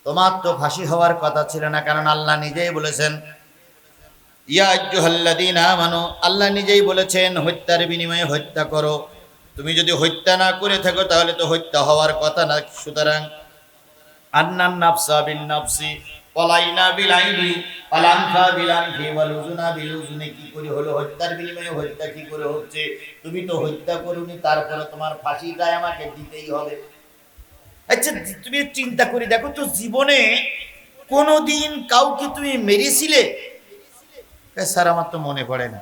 তোমার তো ফাঁসি হওয়ার কথা ছিল না, কারণ আল্লাহ নিজেই বলেছেন, ইয়া আইয়ুহাল্লাযীনা আমানু, আল্লাহ নিজেই বলেছেন হত্যার বিনিময়ে হত্যা করো। তুমি যদি হত্যা না করে থাকো তাহলে তো হত্যা হওয়ার কথা না। সুতরাং আন্নান নাফসা বিন নাফসি ওয়ালাইনা বিল আইনি ওয়ালানফা বিল আনফি ওয়াল উযুনা বিল উযুনি, কি করে হলো? হত্যার বিনিময়ে হত্যা কি করে হচ্ছে? তুমি তো হত্যা করোনি, তারপরে তোমার ফাঁসিটাই আমাকে দিতেই হবে। আচ্ছা তুমি চিন্তা করে দেখো তো, জীবনে কোনোদিন কাউকে তুমি মেরেছিলে? স্যার আমার তো মনে পড়ে না।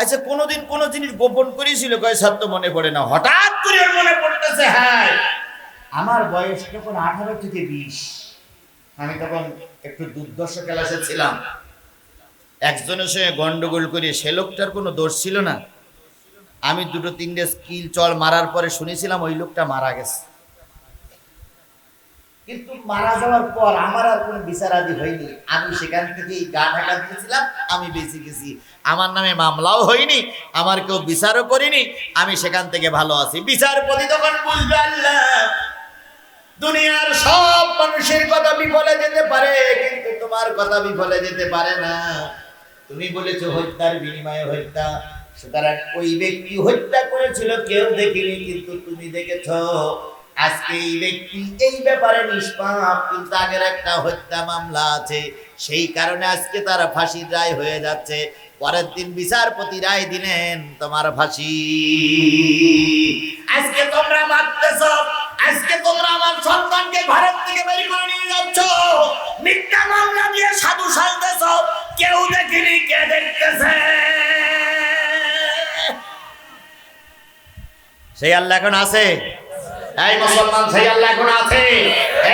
আচ্ছা, কোনোদিন কোনো জিনিস গোপন করেছিল? কয় স্যার তো মনে পড়ে না। হঠাৎ করে ওর মনে পড়তেছে, হ্যাঁ আমার বয়স যখন 18 থেকে 20, আমি তখন একটু দুর্দশ ক্লাসে ছিলাম। একজনের সঙ্গে গন্ডগোল করে, সে লোকটার কোনো দোষ ছিল না। আমি দুটো তিনটে স্কিল চল মারার পরে শুনেছিলাম ওই লোকটা মারা গেছে। কিন্তু মারা যাওয়ার পর আমার আর কোনো বিচার আদি হয়নি। আমি সেখান থেকে গা ঢাকা দিয়েছিলাম, আমি বেঁচে গেছি। আমার নামে মামলাও হয়নি, আমার কেউ বিচারও করিনি, আমি সেখান থেকে ভালো আছি। বিচারপতি তখন বুঝবে আল্লাহ, দুনিয়ার সব মানুষের কথা বিফলে যেতে পারে, কিন্তু তোমার কথা বিফলে যেতে পারে না। তুমি বলেছো হত্যার বিনিময়ে হত্যা, সুতরাং ওই ব্যক্তি হত্যা করেছিল কেউ দেখিনি, কিন্তু তুমি দেখেছো। আজকে এই ব্যক্তি এই ব্যাপারে নিষ্পাপ, কিন্তু আগের একটা হত্যা মামলা আছে, সেই কারণে আজকে তার ফাঁসির রায় হয়ে যাচ্ছে। পরের দিন বিচারপতি রায় দিলেন তোমার ফাঁসি। আজকে তোমরা মারতেছ, আজকে তোমরা আমার সন্তানকে ভারত থেকে বের করে নিয়ে যাচ্ছ, মিথ্যা মামলা দিয়ে সাধু সাজতেছ, কেউ দেখিনি, কে দেখতেছে? সেই আল্লাহ এখন আছে? এই মুসলমান, সেই আল্লাহ এখন আছে?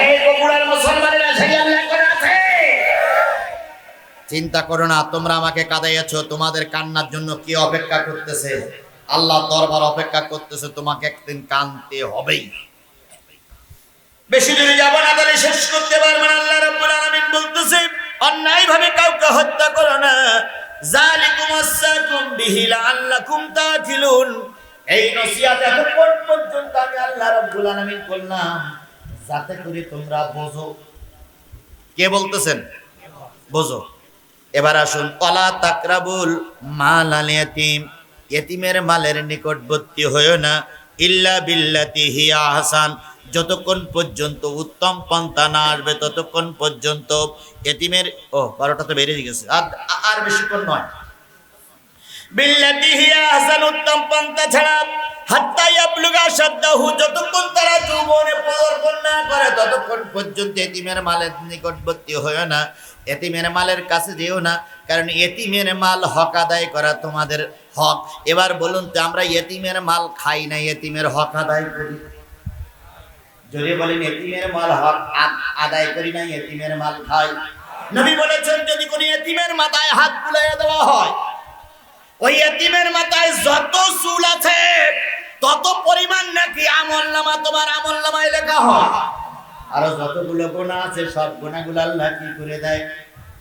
এই বগুড়ার মুসলমানেরা, সেই আল্লাহ এখন আছে? চিন্তা করো না, তোমরা আমাকে কাঁদাইয়াছো, তোমাদের কান্নার জন্য কি অপেক্ষা করতেছে? আল্লাহ দরবার অপেক্ষা করতেছে, তোমাকে একদিন কাঁদতে হবেই। বেশি দূরে যাব না, তাহলে শেষ করতে পারবে না। আল্লাহ রাব্বুল আলামিন বলতেছে, অন্যায় ভাবে কাউকে হত্যা করো না। যালিকুম ওয়াসাকুম বিহি লাআল্লাকুম তাকিলুন। এই নসিহত এতক্ষণ পর্যন্ত আমি আল্লাহ রাব্বুল আলামিন করলাম যাতে করে তোমরা বোঝো। কে বলতেছেন? বোঝো। এবার আসুন, ওয়ালা তাকরাবুল মালাল ইয়াতীম, ইতিমের মালের নিকটবর্তী হয়ো না, ইল্লা বিল্লাতি হিয়া আহসান, যতক্ষণ পর্যন্ত উত্তম পন্থা না আসবে ততক্ষণ পর্যন্ত ইতিমের 12টা তো বেরিয়ে গেছে, আর বেশিক্ষণ নয়। বিল্লাতি হিয়া আহসান, উত্তম পন্থা ছাড়া, হাত্তা ইয়াবলুগা শাদ্দাহু, যতক্ষণ তারা যৌবনে পদার্পণ না করে ততক্ষণ পর্যন্ত ইতিমের মালের নিকটবর্তী হয়ো না, ইতিমের মালের কাছে যেও না, কারণ ইতিমের মাল হক আদায় করা তোমাদের হক। এবার বলুন তো, আমরা ইতিমের মাল খাই না, ইতিমের হক আদায় করি? যদি বলেন ইতিমের মাল হক আদায় করি না, ইতিমের মাল খাই। নবী বলেছেন, যদি কোনো ইতিমের মাথায় হাত বুলাইয়া দেওয়া হয়, ওই ইতিমের মাথায় যত চুল আছে তত পরিমাণ নাকি আমলনামা তোমার আমলনামায় লেখা হয়। আর যতগুলো গুনাহ আছে সব গুনাহগুলো আল্লাহ কি করে দেয়?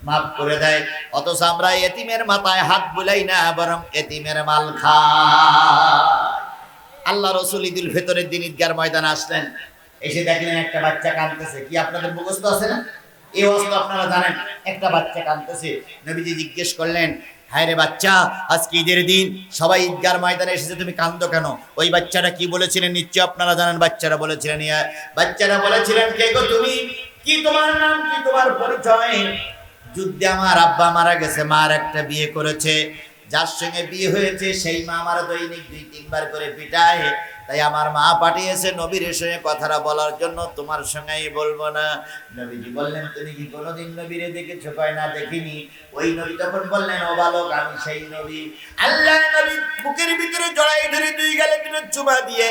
মাফ করে দেয়। অথচ আমরা ইতিমের মাথায় হাত বুলাই না, বরং ইতিমের মাল খাই। আল্লাহ রাসূল ঈদুল ফিতরের দিন ঈদগার ময়দানে আসলেন, এসে দেখলেন একটা বাচ্চা কাঁদতেছে। কি আপনাদের মুখস্থ আছে না? এই অবস্থা আপনারা জানেন, একটা বাচ্চা কাঁদতেছে। নবীজি জিজ্ঞেস করলেন, হায় রে বাচ্চা, আজকে ঈদের দিন, সবাই ঈদগার ময়দানে এসেছে, তুমি কাঁদো কেন? ওই বাচ্চাটা কি বলেছিলেন নিশ্চয় আপনারা জানেন। বাচ্চারা বলেছিলেন, কে গো তুমি? কি তোমার নাম, কি তোমার পরিচয়? যুদ্ধে আমার আব্বা মারা গেছে, মার একটা বিয়ে করেছে, যার সঙ্গে বিয়ে হয়েছে সেই মা আমার দৈনিক 2-3 বার করে পিটায়, তাই আমার মা পাঠিয়েছে নবীর সঙ্গে কথাটা বলার জন্য, তোমার সঙ্গেই বলবো না। নবীজি বললেন, তুমি কি কোনোদিন নবীরে দেখেছো? কয় না, দেখিনি। ওই নবী তখন বললেন, ও বালক, আমি সেই নবী। আল্লাহ নবী বুকের ভিতরে জড়াই ধরে 2 গালে 2 চুমা দিয়ে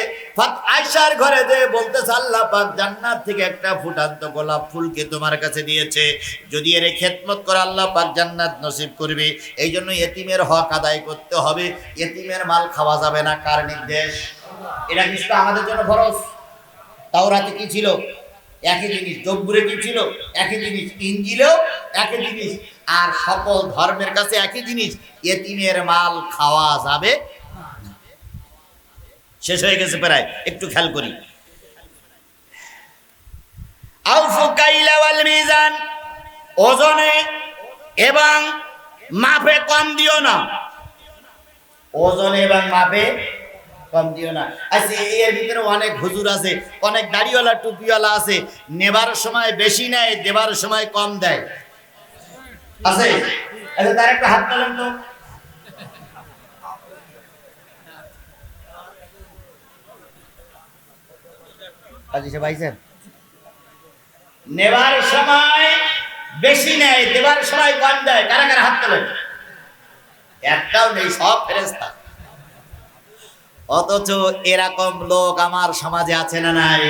আয়েশার ঘরে যেয়ে বলতেছে, আল্লাহ পাক জান্নাত থেকে একটা ফুটান্ত গোলাপ ফুলকে তোমার কাছে দিয়েছে, যদি এর খেদমত করে আল্লাহ পাক জান্নাত নসিব করবে। এই জন্য ইতিমের হক আদায় করতে হবে, ইতিমের মাল খাওয়া যাবে না। কার নির্দেশ? এটা কিন্তু আমাদের জন্য ফরজ। তাওরাতে কি ছিল? একই জিনিস। জব্বুরে কি ছিল? একই জিনিস। ইনজিলেও একই জিনিস। আর সকল ধর্মের কাছে একই জিনিস, ইতিমের মাল খাওয়া যাবে। শেষ হয়ে গেছে প্রায়, একটু খেয়াল করি। আউফু কাইলা ওয়াল মিজান, ওজনে এবং মাপে কম দিও না। ওজনে এবং মাপে কম দিও না। আচ্ছা, এর ভিতরে অনেক হুজুর আছে, অনেক দাড়িওয়ালা টুপিওয়ালা আছে, নেবার সময় বেশি নেয়, দেবার সময় কম দেয়, আছে? আচ্ছা, তার একটা হাত তোলেন তো। নেবার সময় বেশি নেয়, দেবার সময় কম দেয়, কারা কারা হাত তোলেন? একটাও নেই, সব ফেরেশতা। অথচ এরকম লোক আমার সমাজে আছে না নাই?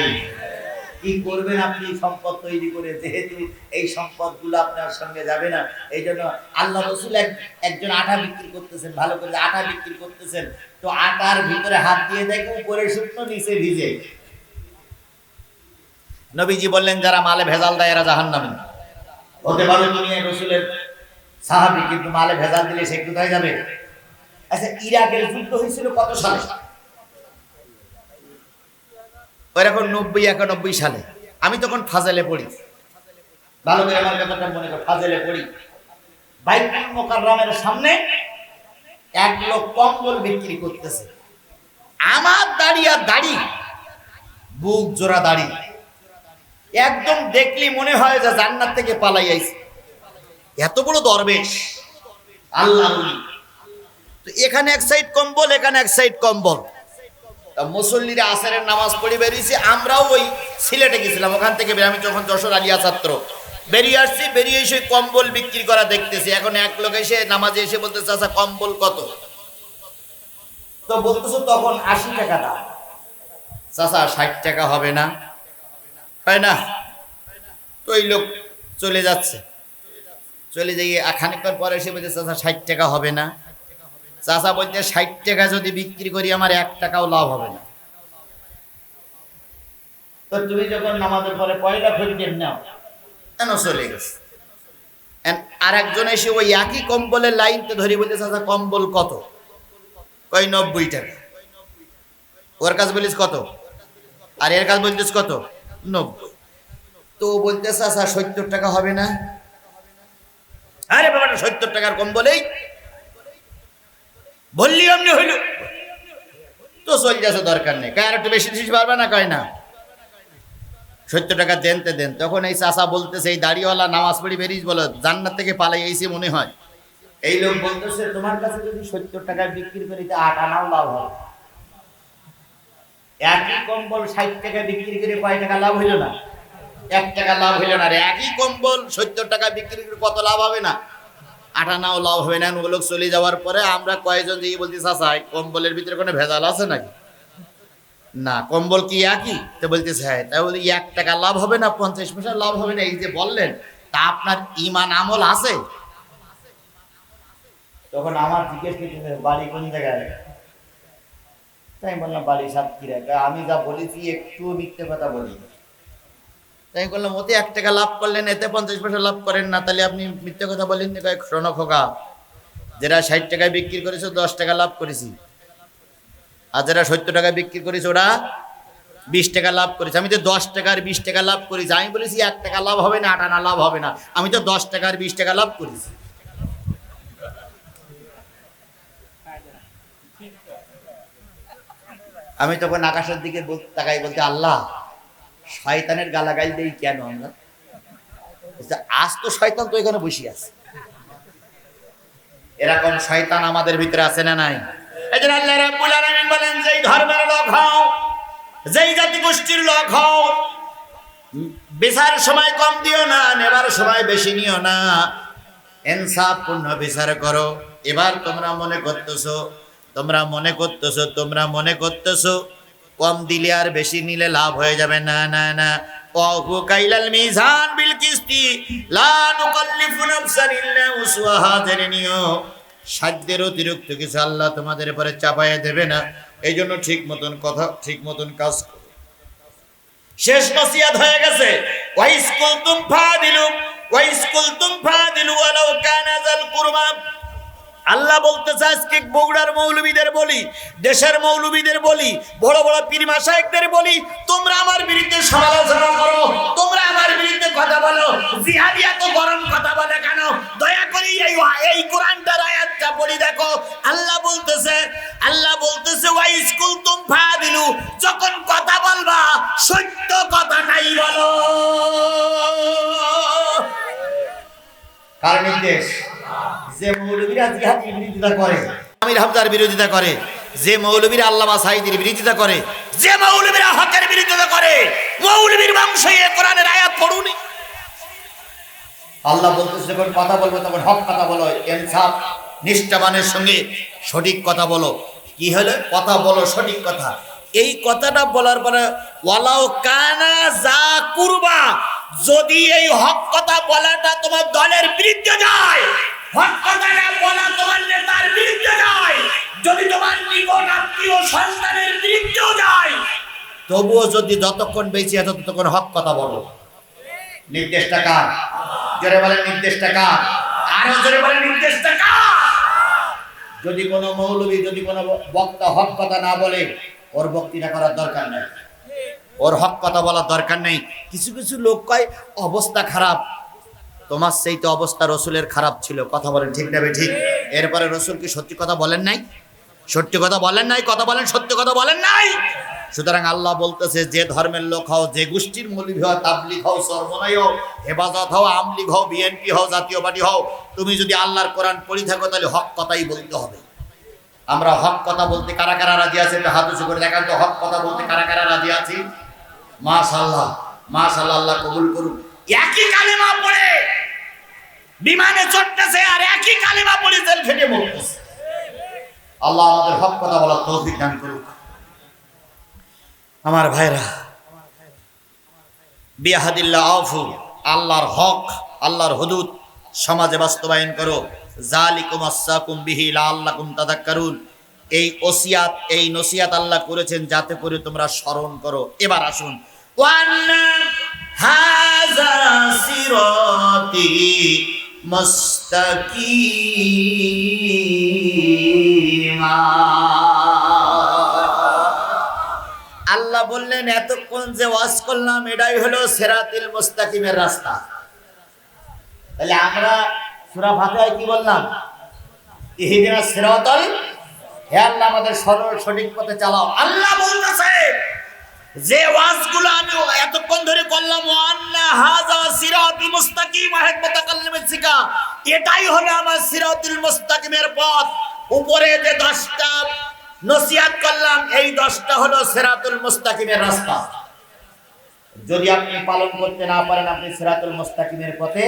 কি করবেন আপনি সম্পদ তৈরি করে, যেহেতু এই সম্পদগুলো আপনার সঙ্গে যাবে না। এই জন্য আল্লাহ রসুল একজন আটা বিক্রি করতেছেন, ভালো করে আটা বিক্রি করতেছেন, তো আটার ভিতরে হাত দিয়ে দেখে উপরে শুকনো নিচে ভিজে। নবীজি বললেন যারা মালে ভেজাল দেয় এরা জাহান্নামী। হতে পারে তুমি রসুলের সাহাবী, কিন্তু মালে ভেজাল দিলে সে কোথায় যাবে? আচ্ছা, ইরাকের যুদ্ধ হয়েছিল কত সালে? ওইরকম 90-91 সালে। আমি তখন ফাজেলে পড়ি, ভালো করে আমার ব্যাপারটা মনে করো, ফাজেলে পড়ি। বাইতুল মুকাররমের সামনে এক লোক কম্বল বিক্রি করতেছে। আমার দাড়ি আর দাড়ি, বুক জোড়া দাড়ি, একদম দেখলি মনে হয় যে জান্নাত থেকে পালাই আইছে, এত বড় দরবেশ আল্লাহ। তো এখানে এক সাইড কম্বল, এখানে এক সাইড কম্বল। মুসল্লিরা আসরের নামাজ পড়ে বেরিয়েছি, আমরাও ওই সিলেটে গেছিলাম, ওখান থেকে আমি যখন যশোর আলিয়া ছাত্র বেরিয়ে আসছি, বেরিয়ে এসে কম্বল বিক্রি করা দেখতেছি। এখন এক লোক এসে নামাজে এসে বলতেছে আচ্ছা কম্বল কত? তো বলতেছে তখন 80 টাকা দাম। চাচা 60 টাকা হবে না? হয় না। তো ওই লোক চলে যাচ্ছে, চলে যাই খানিকক্ষণ পরে এসে বলছে চাচা 60 টাকা হবে না? চাচা বলতে 60 টাকা যদি বিক্রি করি আমার 1 টাকাও লাভ হবে না। তো তুমি যখন নামাজের পরে পয়লা খরিদের নাও কেন? চলে গেছে। আর একজন এসে ওই একই কম্বলের লাইনতে ধরে বলতে চাচা কম্বল কত? কই 90 টাকা। ওর কাছে বলিস কত? আর এর কাছে বলতিস কত? 90। তো বলতে চাচা 70 টাকা হবে না? আরে বাবাটা 70 টাকার কম্বলেই বললি এমনি হইল। তো চলে যাচ্ছে, দরকার নেই, কার একটু বেশি দিস পারবে না? কয় না 70 টাকা দেনতে দেন। তখন এই চাচা বলতেছে, এই দাড়িওয়ালা নামাজ পড়ি বেরিয়ে বলো জান্নাত থেকে পালাই আইছে মনে হয়। এই লোক বলতেছে তোমার কাছে যদি 70 টাকায় বিক্রি করি তো 8 আনাও লাভ হবে। একই কম্বল 60 টাকা বিক্রি করে কয় টাকা লাভ হইল না? 1 টাকা লাভ হইল না। একই কম্বল 70 টাকা বিক্রি করে কত লাভ হবে না? 8 আনাও লাভ হবে না। ওগুলো চলে যাওয়ার পরে আমরা কয়েকজন যে বলতে চাচা কম্বলের ভিতরে কোনো ভেজাল আছে নাকি? না, কম্বল কি একই? তো বলতেছে হ্যাঁ। তাই বলি 1 টাকা লাভ হবে না, 50 পয়সা লাভ হবে না, এই যে বললেন, তা আপনার ইমান আমল আছে? তখন আমার জিজ্ঞেস করতেছে বাড়ি কোন জায়গায়? তাই বললাম বাড়ি সাতক্ষীরা। আমি যা বলেছি একটু মিথ্যে কথা বলি। তাই বললাম ওতে 1 টাকা লাভ করলেন, এতে 50 পয়সা লাভ করেন না, তাহলে আপনি মিথ্যে কথা বলেন। শোনো খোকা, যারা 60 টাকায় বিক্রি করেছে 10 টাকা লাভ করেছি, আর যারা 70 টাকায় বিক্রি করেছে ওরা 20 টাকা লাভ করেছে। আমি তো 10 টাকার 20 টাকা লাভ করেছি। আমি বলেছি 1 টাকা লাভ হবে না, 8 আনা লাভ হবে না, আমি তো 10 টাকার 20 টাকা লাভ করেছি। আমি তখন আকাশের দিকে তাকাই বলতে আল্লাহ শয়তানের গালাগাল দেই কেন আমরা? আজ তো শয়তান তো এখানে বসে আছে। এরকম শয়তান আমাদের ভিতরে আছে না নাই? এই জন্য আল্লাহ রাব্বুল আলামিন বলেন যেই ধর্মের লোক হও, যেই জাতি গোষ্ঠীর লোক হও, বিচার সময় কম দিও না, নেবার সময় বেশি নিও না, ইনসাফ পূর্ণ বিচার করো। এবার তোমরা মনে করতেছো কম দিলে আর বেশি নিলে লাভ হয়ে যাবে। না না না, ওয়াহু কাইলাল মিজান বিল কিসতি লা নুকাল্লিফু নাফসান ইল্লা উসওয়াহা। জেনে নিও সাধ্যের অতিরিক্ত কিছু আল্লাহ তোমাদের উপরে চাপাইয়া দেবে না। এই জন্য ঠিক মতন কথা, ঠিক মতন কাজ করো। শেষ নসিহত হয়ে গেছে, ওয়াইস কুলতুম ফাদিলু ওয়ালাউ কানা যাল কুরবা। আল্লাহ বলতেছে আজকে বগুড়ার মৌলবীদের বলি, দেশের মৌলবীদের বলি, বড় বড় পীর মাশায়েখদের বলি, তোমরা আমার বিরুদ্ধে সমালোচনা করো, তোমরা আমার বিরুদ্ধে কথা বলো, জিহাদি এত গরম কথা বলে কেন? দয়া করে এই কোরআনটার আয়াতটা পড়ি দেখো। আল্লাহ বলতেছে ওয়াইস কুলতুম ফাদিলু, যখন কথা বলবা সত্য কথাটাই বলো। কার নির্দেশ? যে মৌলবীরা জিহাদের বিরোধিতা করে, আমির হামজার বিরোধিতা করে, যে মৌলবীরা আল্লামা সাঈদীর বিরোধিতা করে, যে মৌলবীরা হকের বিরোধিতা করে, মৌলবীর বংশে এই কোরআনের আয়াত পড়ুনি। আল্লাহ বলতেছে যখন কথা বলবো তখন হক কথা বলো, ইনসাফ নিষ্ঠাবানের সঙ্গে সঠিক কথা বলো। কি হলো? কথা বলো, সঠিক কথা। এই কথাটা বলার পরে ওয়ালাও কানা যা কুরবা, যদি এই হক কথা বলাটা তোমার দলের বিরুদ্ধে যায়, হক কথাটা বলা তোমার নেতার বিরুদ্ধে যায়, যদি তোমার নিকট আত্মীয় সন্তানের বিরুদ্ধেও যায়, তবুও যদি যতক্ষণ বেঁচে আছো ততক্ষণ হক কথা বলো। নির্দেশটা কার? জোরে বলেন নির্দেশটা কার? আরো জোরে বলেন নির্দেশটা কার? যদি কোনো মৌলবী, যদি কোনো বক্তা হক কথা না বলে, ওর বক্তৃতা করার দরকার নেই, ওর হক কথা বলার দরকার নেই। কিছু কিছু লোক কয় অবস্থা খারাপ, তোমার সেই তো অবস্থা রসুলের খারাপ ছিল। কথা বলেন ঠিক না ঠিক? এরপরে রসুল কি সত্যি কথা বলেন নাই? সত্যি কথা বলেন নাই? কথা বলেন, সত্যি কথা বলেন নাই? সুতরাং আল্লাহ বলতেছে, যে ধর্মের লোক হও, যে গোষ্ঠীর মৌলবী হও, তাবলিগ হও, সরমনাই হও, হেফাজত হও, আমলিগ হও, বিএনপি হও, জাতীয় পার্টি হও, তুমি যদি আল্লাহর কোরআন পড়ি থাকো তাহলে হক কথাই বলতে হবে। আমরা হক কথা বলতে কারা কারা রাজি আছে? একটা হাত উঁচু করে দেখান তো, হক কথা বলতে কারা কারা রাজি আছি? মাশাআল্লাহ, মাশাআল্লাহ, আল্লাহ কবুল করুন। একই কালেমা পড়ে বিমানে চড়তেছে আর একই কালেমা পড়ে জেল খেটে মরতেছে। আল্লাহ আমাদের হক কথা বলার তৌফিক দান করুক। আমার ভাইরা, বিয়াহাদিল্লাহ আফু, আল্লাহর হক, আল্লাহর হুদুদ সমাজে বাস্তবায়ন করো। জালিকুম আসসাকুম বিহি লাআল্লাকুম তাযাক্কারুন। এই ওসিয়াত, এই নসিহাত আল্লাহ করেছেন যাতে করে তোমরা স্মরণ করো। এবার আসুন, ওয়ান্না হাযা সিরাতি মুস্তাকিমা। আল্লাহ বললেন এতক্ষণ যে ওয়াজ করলাম এটাই হলো সিরাতুল মুস্তাকিমের রাস্তা। তাহলে আমরা সূরা ফাতিহায় কি বললাম? ইহদিনাস সিরাতাল, হে আল্লাহ আমাদের সরল সঠিক পথে চালাও। আল্লাহ বলতেছে যে ওয়াজগুলো আমি এতক্ষণ ধরে করলাম, ওয়ান্না হাযা সিরাতি মুস্তাকিম, আহেদ মুতাকাল্লিমের শিখা, এটাই হলো আমার সিরাতুল মুস্তাকিমের পথ। উপরে যে 10টা নসিহত করলাম, এই 10টা হলো সিরাতুল মুস্তাকিমের রাস্তা। যদি আপনি পালন করতে না পারেন, আপনি সিরাতুল মুস্তাকিমের পথে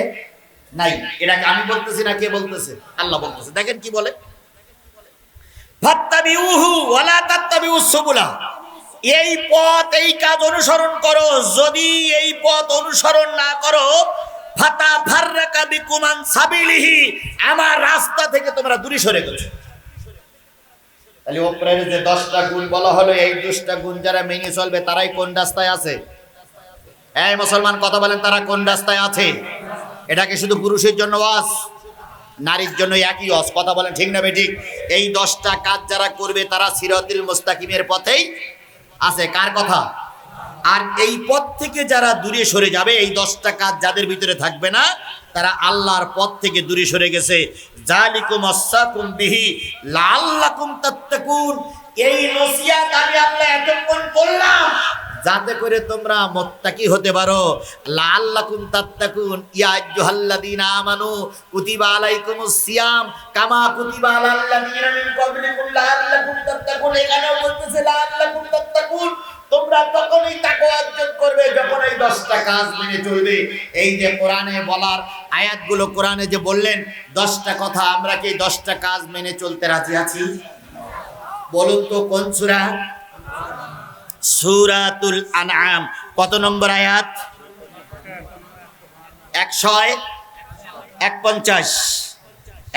নাই। এটাকে আমি বলতেছি না, কে বলতেছে? আল্লাহ বলতেছে। দেখেন কি বলে, ফাত্তাবিউহু ওয়ালা তাত্তাবিউস সুবুলা, এই পথ, এই কাজ অনুসরণ করো। যদি এই পথ অনুসরণ না করো, ফাতাফাররাকা বিকুম আন সাবিলিহি, আমার রাস্তা থেকে তোমরা দূরে সরে গেছো। তাহলে উপরের যে 10টা গুণ বলা হলো, এই 10টা গুণ যারা মেনে চলবে তারাই কোন রাস্তায় আছে? এই মুসলমান কথা বলেন, তারা কোন রাস্তায় আছে? এটাকে শুধু পুরুষের জন্য ওয়াজ, নারীর জন্য একই ওয়াজ। কথা বলেন ঠিক না ঠিক? এই 10টা কাজ যারা করবে তারা সিরাতুল মুস্তাকিমের পথেই আছে। কার কথা? আর এই পথ থেকে যারা দূরে সরে যাবে, এই 10টা কাজ যাদের ভিতরে থাকবে না, তারা আল্লাহর পথ থেকে দূরে সরে গেছে। জালিকুম আসসাকুম বিহি লাআল্লাকুম তাত্তাকুন, এই নসিহত আমি আল্লাহ এতক্ষণ করলাম যাতে করে তোমরা মুত্তাকি হতে পারো। লাআল্লাকুম তাত্তাকুন, ইয়া আইয়ুহাল্লাযীনা আমানু কুতিবা আলাইকুমুস সিয়াম কামা কুতিবা আলাল্লাযীনা মিন ক্বাবলিকুম লাআল্লাকুম তাত্তাকুন। এখানেও বলতেছে লাআল্লাকুম তাত্তাকুন, তোমরা তখনই তাকওয়া অর্জন করবে যখন এই 10টা কাজ মেনে চলবে। এই যে কোরআনে বলার আয়াতগুলো, কোরআনে যে বললেন 10টা কথা, আমরা কি 10টা কাজ মেনে চলতে রাজি আছি? বলুন তো কোন সূরা? সূরাতুল আনআম। কত নম্বর আয়াত? 151, 152,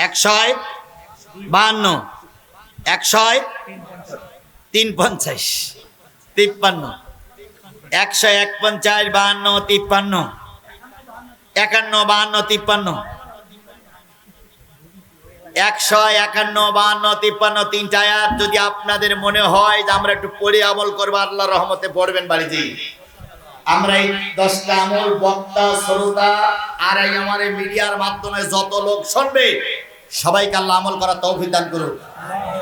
152, 153, 151, 152, 52, 53, 51, 52, 151, 52, 3টা আয়াত যদি আপনাদের মনে হয় যে আমরা একটু পড়ে আমল করবো, আল্লাহর রহমতে পড়বেন বাড়িতে। আমরা এই 10টা আমল বক্তা, শ্রোতা আর এই আমার মিডিয়ার মাধ্যমে যত লোক শুনবে, সবাইকে আল্লাহ আমল করার তৌফিক দান করুন।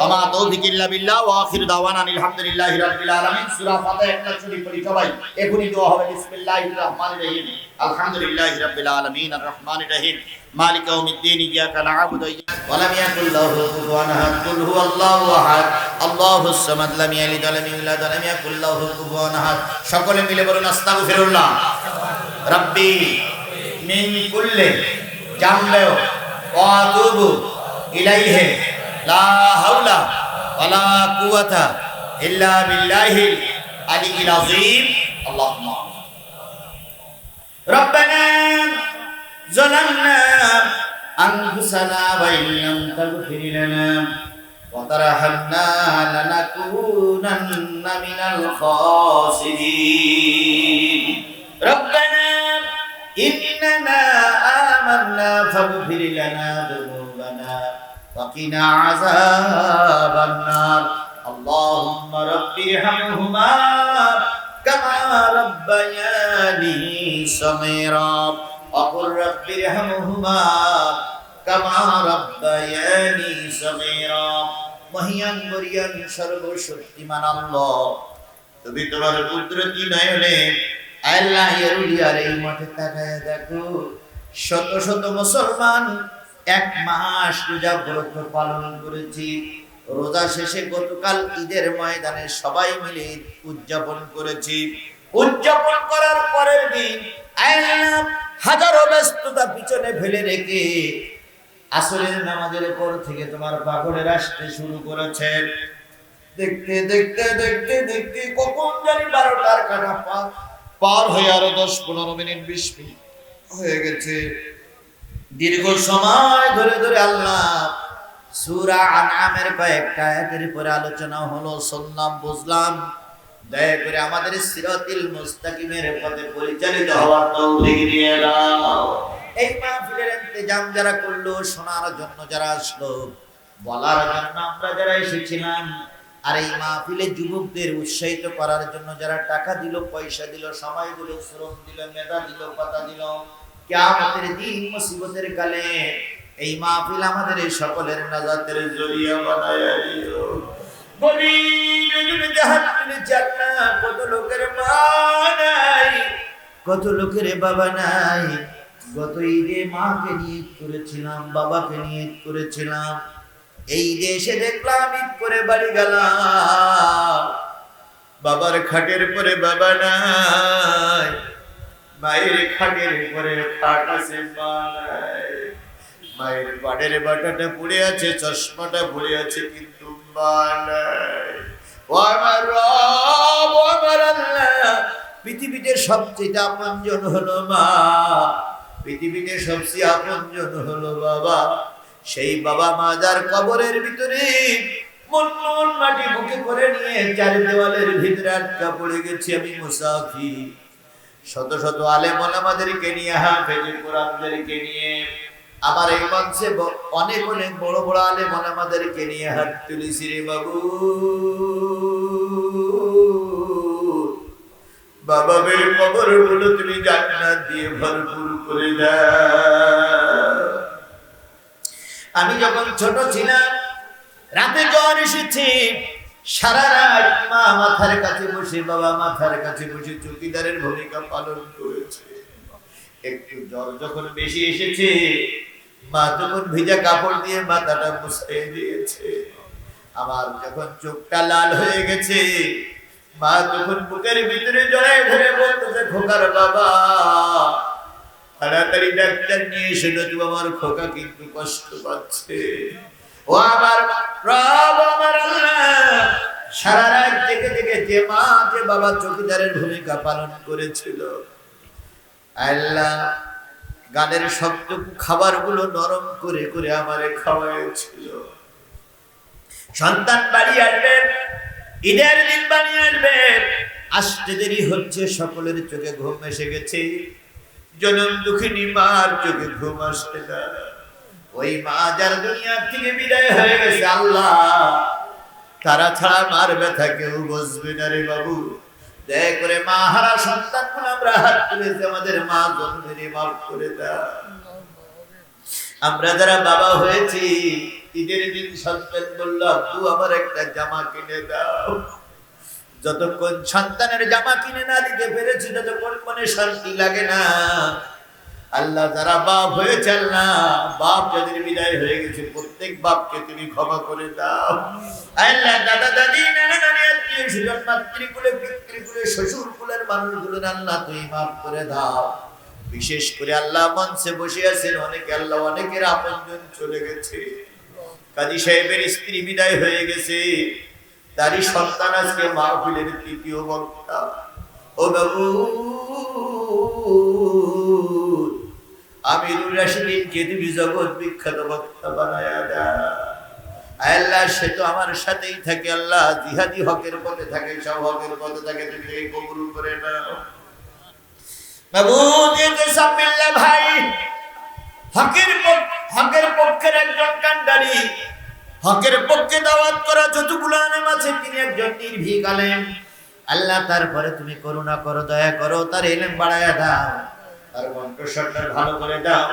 আমা তৌফিক ইল্লা বিল্লাহ ওয়া আখিরু দাওয়ানা আলহামদুলিল্লাহি রাব্বিল আলামিন। সূরা ফাতিহা একটা শুনি পড়ি সবাই, এখনই দোয়া হবে। বিসমিল্লাহির রহমানির রহিম, আলহামদুলিল্লাহি রাব্বিল আলামিন আর রহমানির রহিম মালিক ইয়াউমিদ্দিন, ইয়াকা না'বুদু ওয়া লাম ইয়াকুল লাহু কুফুওয়ান আহাদ, কুল হুয়াল্লাহু আহাদ, আল্লাহুস সামাদ, লাম ইয়ালিদ ওয়া লাম ইউলাদ ওয়া লাম ইয়াকুল লাহু কুফুওয়ান আহাদ। সকলে মিলে বলুন আস্তাগফিরুল্লাহ রাব্বি মিন কুল্লি জামবি ওয়া আতুবু ইলাইহি লা হাওলা ওয়ালা কুওয়াতা ইল্লা বিল্লাহিল আলিয়্যিল আযীম। আল্লাহুম্মা রব্বানা যালামনা আনফুসানা ওয়া ইল্লাম তাগফির লানা ওয়া তারহামনা লানাকুনান্না মিনাল খাসিরিন। রব্বানা ইন্নানা আমান্না ফাগফির লানা যুনুবানা ওয়া কিনা আযাবান নার। আল্লাহুম্মা রাব্বিরহামহুমা কামা রাব্বায়ানি সাগীরা ওয়া কুর রাব্বিরহামহুমা কামা রাব্বায়ানি সাগীরা। মহিয়ান মরিয়ান সর্বশক্তিমান আল্লাহ, তুমি তোমার কুদরতি নয়নে আল্লাহ ইয়ারুলিয়ার এই মাঠে তাকায় দেখো, শত শত মুসলমান এক মাস রোজা ব্রত পালন করেছি। রোজা শেষে গতকাল ঈদের ময়দানে সবাই মিলে উদযাপন করেছি। উদযাপন করার পরের দিন আল্লাহ হাজারো ব্যস্ততা পিছনে ফেলে রেখে আসরের নামাজের পর থেকে তোমার পাগলের আসতে শুরু করেছে। দেখতে দেখতে দেখতে দেখতে কখন জানি 12টার কাটা পার হয়ে আরো 10-15 মিনিট 20 মিনিট হয়ে গেছে। দীর্ঘ সময় ধরে ধরে আল্লাহ সূরা আনআমের কয়েকটা আয়াতের উপরে আলোচনা হলো, শুনলাম, বুঝলাম। দয়া করে আমাদের সিরাতুল মুস্তাকিমের পথে পরিচালিত হওয়ার তৌফিক দিয়ে দাও। এই মাহফিলের ইন্তজাম যারা করলো, শোনার জন্য যারা আসলো, বলার জন্য আমরা যারা এসেছিলাম, আর এই মাহফিলে যুবকদের উৎসাহিত করার জন্য যারা টাকা দিল, পয়সা দিল, সময় দিল, শ্রম দিল, মেধা দিল, পাতা দিল, কিয়ামতের দিন মুসিবতের কালে এই মাহফিল আমাদের এই সকলের নাজাতের জরিয়া বানায়া দিও। কত লোকের মা নাই, কত লোকের বাবা নাই। গত ঈদে মাকে নিয়ত করেছিলাম, বাবাকে নিয়ত করেছিলাম। এই দেশে দেখলাম ঈদ করে বাড়ি গেলাম, বাবার খাটের পরে বাবা নাই, মায়ের খাটের পরে খাট আছে মা নাই। মায়ের পাটের বাটাটা পড়ে আছে, চশমাটা পড়ে আছে, কিন্তু মা নাই। ও আমার রব, ও আমার আল্লাহ, পৃথিবীতে সবচেয়ে আপনজন হলো মা, পৃথিবীতে সবচেয়ে আপনজন হলো বাবা। সেই বাবা মা যার কবরের ভিতরে মন মন মাটি বুকে করে নিয়ে চার দেওয়ালের ভিতরে আটকা পড়ে গেছি আমি মুসাফির। শত শত আলেম ওলামাদেরকে নিয়ে, হাফেজ কোরআনদেরকে নিয়ে, আমার এই মঞ্চে অনেক অনেক বড় বড় আলেম ওলামাদেরকে নিয়ে হাত তুলেছি রে বাবু। বাবাবের কবরগুলো তুমি জান্নাত দিয়ে ভরপুর করে দাও। আমি যখন ছোট ছিলাম, রাতে জ্বর এসেছে, সারা রাত মা মাথার কাছে বসে, বাবা মাথার কাছে বসে চৌকিদারের ভূমিকা পালন করেছে। একটু জ্বর যখন বেশি এসেছে, মা তখন ভিজা কাপড় দিয়ে মাথাটা মুছিয়ে দিয়েছে। আমার যখন চোখটা লাল হয়ে গেছে, মা তখন বুকের ভিতরে জড়ায় ধরে বলতেছে, খোকার বাবা, তাড়াতাড়ি ডাক্তার নিয়ে এসে নয়তো আমার খোকা কিন্তু কষ্ট পাচ্ছে। ও আমার রব, আমার আল্লাহ, সারা রাত জেগে জেগে যে মা যে বাবা চৌকিদারের ভূমিকা পালন করেছিল, আল্লাহ গানের শব্দ খাবারগুলো নরম করে করে আমারে খাওয়াইছিল। সন্তান বাড়ি আসবে, ঈদের দিন বাড়ি আসবে, আসতে দেরি হচ্ছে, সকলের চোখে ঘুম এসে গেছে। জনম দুঃখিনী মার চোখে ঘুম আসতে না। ওই মা যার দুনিয়া থেকে বিদায় হয়ে গেছে, আল্লাহ তারা ছাড়া মার ব্যথা কেউ বুঝবে না রে বাবু। দয়া করে মা হারা সন্তান আমরা হাত তুলেছি, আমাদের মা জন্মেরই মাফ করে দাও। আমরা যারা বাবা হয়েছি, ঈদের দিন সন্তান বলল, আব্বু আমার একটা জামা কিনে দাও। যতক্ষণ সন্তানের জামা কিনে না দিতে পেরেছি, ততক্ষণ মনে শান্তি লাগে না। আল্লাহ যারা বাপ হয়েছে, আল্লাহ বাপ যাদের বিদায় হয়ে গেছে, প্রত্যেক বাপকে তুমি ক্ষমা করে দাও। আল্লাহ দাদা দাদি, নানা নানি, আত্মীয় স্বজন, মাতৃকুলে পিতৃকুলে শ্বশুর কুলের মানুষগুলোর আল্লাহ তুমি মাফ করে দাও। বিশেষ করে আল্লাহ মঞ্চে বসে আছেন অনেকে, আল্লাহ অনেকের আপনজন চলে গেছে, কাজী সাহেবের স্ত্রী বিদায় হয়ে গেছে, তারই সন্তান আজকে মাহফিলের তৃতীয় বক্তা। ও বাবু, আমিরুর রাশিদিনকে তুমি জগৎ বিখ্যাত বক্তা বানায়া দাও। আল্লাহ, সে তো আমার সাথেই থাকে। আল্লাহ, জিহাদি হকের পথে থাকে, সব হকের পথে থাকে, তুমি কবুল করে নাও। বাবু সাবিল্লাহ ভাই হকের পক্ষের একজন কান্ডারি, হকের পক্ষে দাওয়াত করা যতগুলো আলেম আছে, তিনি একজন নির্ভীক আলেম। আল্লাহ, তারপরে তুমি করুণা করো, দয়া করো, তার ইলম বাড়ায়া দাও, তার কণ্ঠস্বরটা ভালো করে দাও।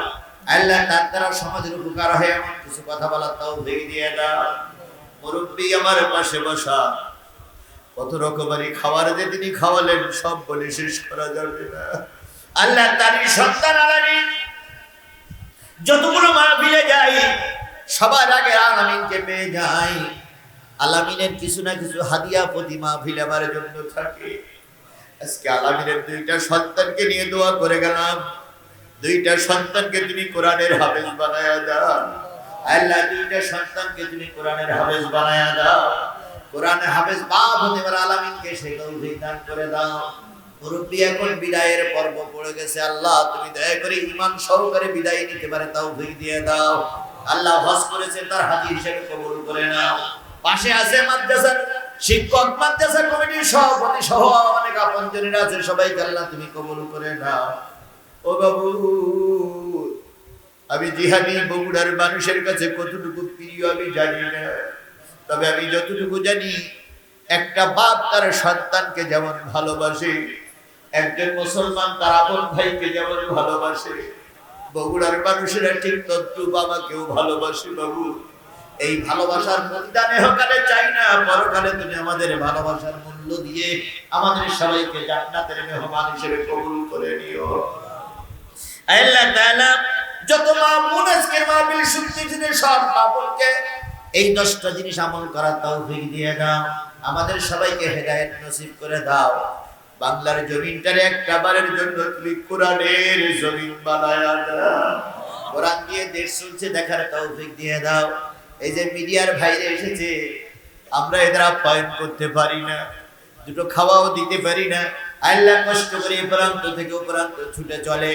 আল্লাহ, তার দ্বারা সমাজের উপকার হয় এমন কিছু কথা বলার তৌফিক দিয়ে দাও। মুরব্বী আমার পাশে বসা, কত রকমারি খাবার যে তিনি খাওয়ালেন, সব বলে শেষ করা যাবে না। আল্লাহ, তারই সন্তান আলামিন যতগুলো মাহফিলে যাই, সবার আগে আলামিনকে পেয়ে যাই। আলামিনের কিছু না কিছু হাদিয়া প্রতি মাহফিল আমার জন্য থাকে। আজকে আলামিনের দুইটা সন্তানকে নিয়ে দোয়া করে গেলাম, দুইটা সন্তানকে তুমি কোরআনের হাফেজ বানায়া দাও। আল্লাহ, দুইটা সন্তানকে তুমি কোরআনের হাফেজ বানায়া দাও। কোরআনের হাফেজ বাপ হতে পারে, আলামিনকে সেই তৌফিক দান করে দাও। মুরব্বী এখন বিদায়ের পর্ব পড়ে গেছে। আল্লাহ, তুমি দয়া করে ঈমান সহকারে বিদায় নিতে পারে তৌফিক দিয়ে দাও। আল্লাহ, হজ করেছে তার হাজি হিসেবে কবুল করে নাও। পাশে আছে মাদ্রাসার শিক্ষক, মাদ্রাসা কমিটির সভাপতি সহ অনেক আপনজনেরা আছে, সবাইকে আল্লাহ তুমি কবুল করে নাও। ও বাবু, আমি জিহাদি বগুড়ার মানুষের কাছে কতটুকু প্রিয় আমি জানি না, তবে আমি যতটুকু জানি, একটা বাপ তার সন্তানকে যেমন ভালোবাসে, একজন মুসলমান তার আপন ভাইকে যেমন ভালোবাসে, বগুড়ার মানুষেরা ঠিক তদ্রূপ আমাকেও ভালোবাসে। বাবু, এই ভালোবাসার প্রতিদানে হকালে চাই না, পরকালে তুমি আমাদের ভালোবাসার মূল্য দিয়ে আমাদের সবাইকে জান্নাতের মেহমান হিসেবে কবুল করে নিও। আল্লাহ তাআলা, যত মামুন আজকের মাহফিল শুনতেছেন, সব মামুনকে এই 10টা জিনিস আমল করার তৌফিক দিয়ে দাও। আমাদের সবাইকে হেদায়েত নসিব করে দাও। বাংলার জমিনটারে একটা বারের জন্য তুমি কোরআনের জমিন বানায়া দাও। কোরআন দিয়ে দেশ চলছে দেখার তৌফিক দিয়ে দাও। এই যে মিডিয়ার ভাইরে এসেছে, আমরা এদের আপ্যায়ন করতে পারি না, দুটো খাওয়াও দিতে পারি না। আল্লাহ, কষ্ট করে প্রান্ত থেকে প্রান্ত ছুটে চলে।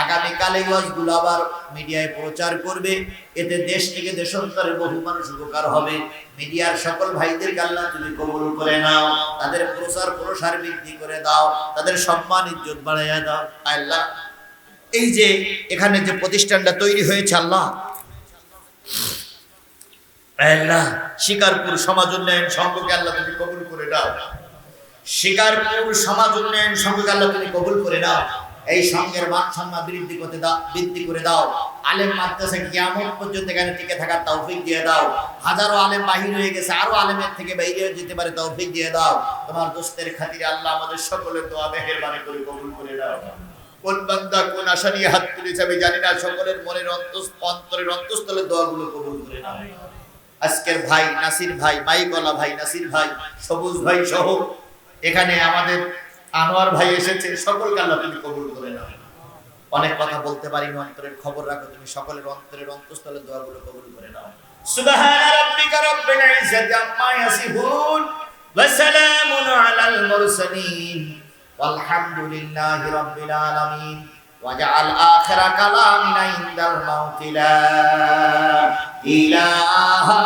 আগামীকাল এই ওয়াজগুলো আবার মিডিয়ায় প্রচার করবে, এতে দেশ থেকে দেশান্তরের বহু মানুষ উপকার হবে। মিডিয়ার সকল ভাইদেরকে আল্লাহ তুমি কবুল করে নাও, তাদের প্রসার বৃদ্ধি করে দাও, তাদের সম্মান ইজ্জত বাড়াইয়া দাও। আল্লাহ, এই যে এখানে যে প্রতিষ্ঠানটা তৈরি হয়েছে, আল্লাহ আল্লাহ, শিকারপুর সমাজ উন্নয়ন সংঘকে আল্লাহ তুমি কবুল করে দাও। শিকারপুর সমাজ উন্নয়ন সংঘকে আল্লাহ তুমি কবুল করে দাও। এই সংঘের মান সম্মান বৃদ্ধি করে দাও। আলেম মাদ্রাসা কিয়ামত পর্যন্ত এখানে টিকে থাকার তৌফিক দিয়ে দাও। হাজারো আলেম বাহির হয়ে গেছে, আরো আলেমের থেকে বাইরে যেতে পারে তৌফিক দিয়ে দাও। তোমার দোস্তের খাতিরে আল্লাহ আমাদের সকলের দোয়া মেহেরবানি করে কবুল করে দাও। কোন বান্দা কোন আশা নিয়ে হাত তুলেছে আমি জানি না, সকলের মনের অন্তরের অন্তঃস্থলের দোয়াগুলো কবুল করে নাও। আজকের ভাই নাসির ভাই, মাইকলা ভাই নাসির ভাই, সবুজ ভাই সহ এখানে আমাদের আনোয়ার ভাই এসেছে, সকলকে আল্লাহ তুমি কবুল করে নাও। অনেক কথা বলতে পারি না, অন্তরের খবর রাখো, তুমি সকলের অন্তরের অন্তঃস্থলের দোয়াগুলো কবুল করে নাও। সুবহান রাব্বিকা রাব্বিল ইজ্জাতি আম্মা ইয়াসিফুন ওয়া সালামুন আলাল মুরসালিন ওয়ালহামদুলিল্লাহি রাব্বিল আলামিন। ওয়াজআল আখিরা কালামিনা ইনদাল মাউতি লা ইলাহা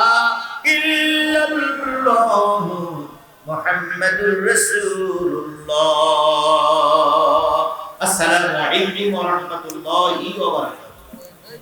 ইল্লাল্লাহ মুহাম্মাদুর রাসূলুল্লাহ। আসসালামু আলাইকুম ওয়া রাহমাতুল্লাহি ওয়া বারাকাতুহু।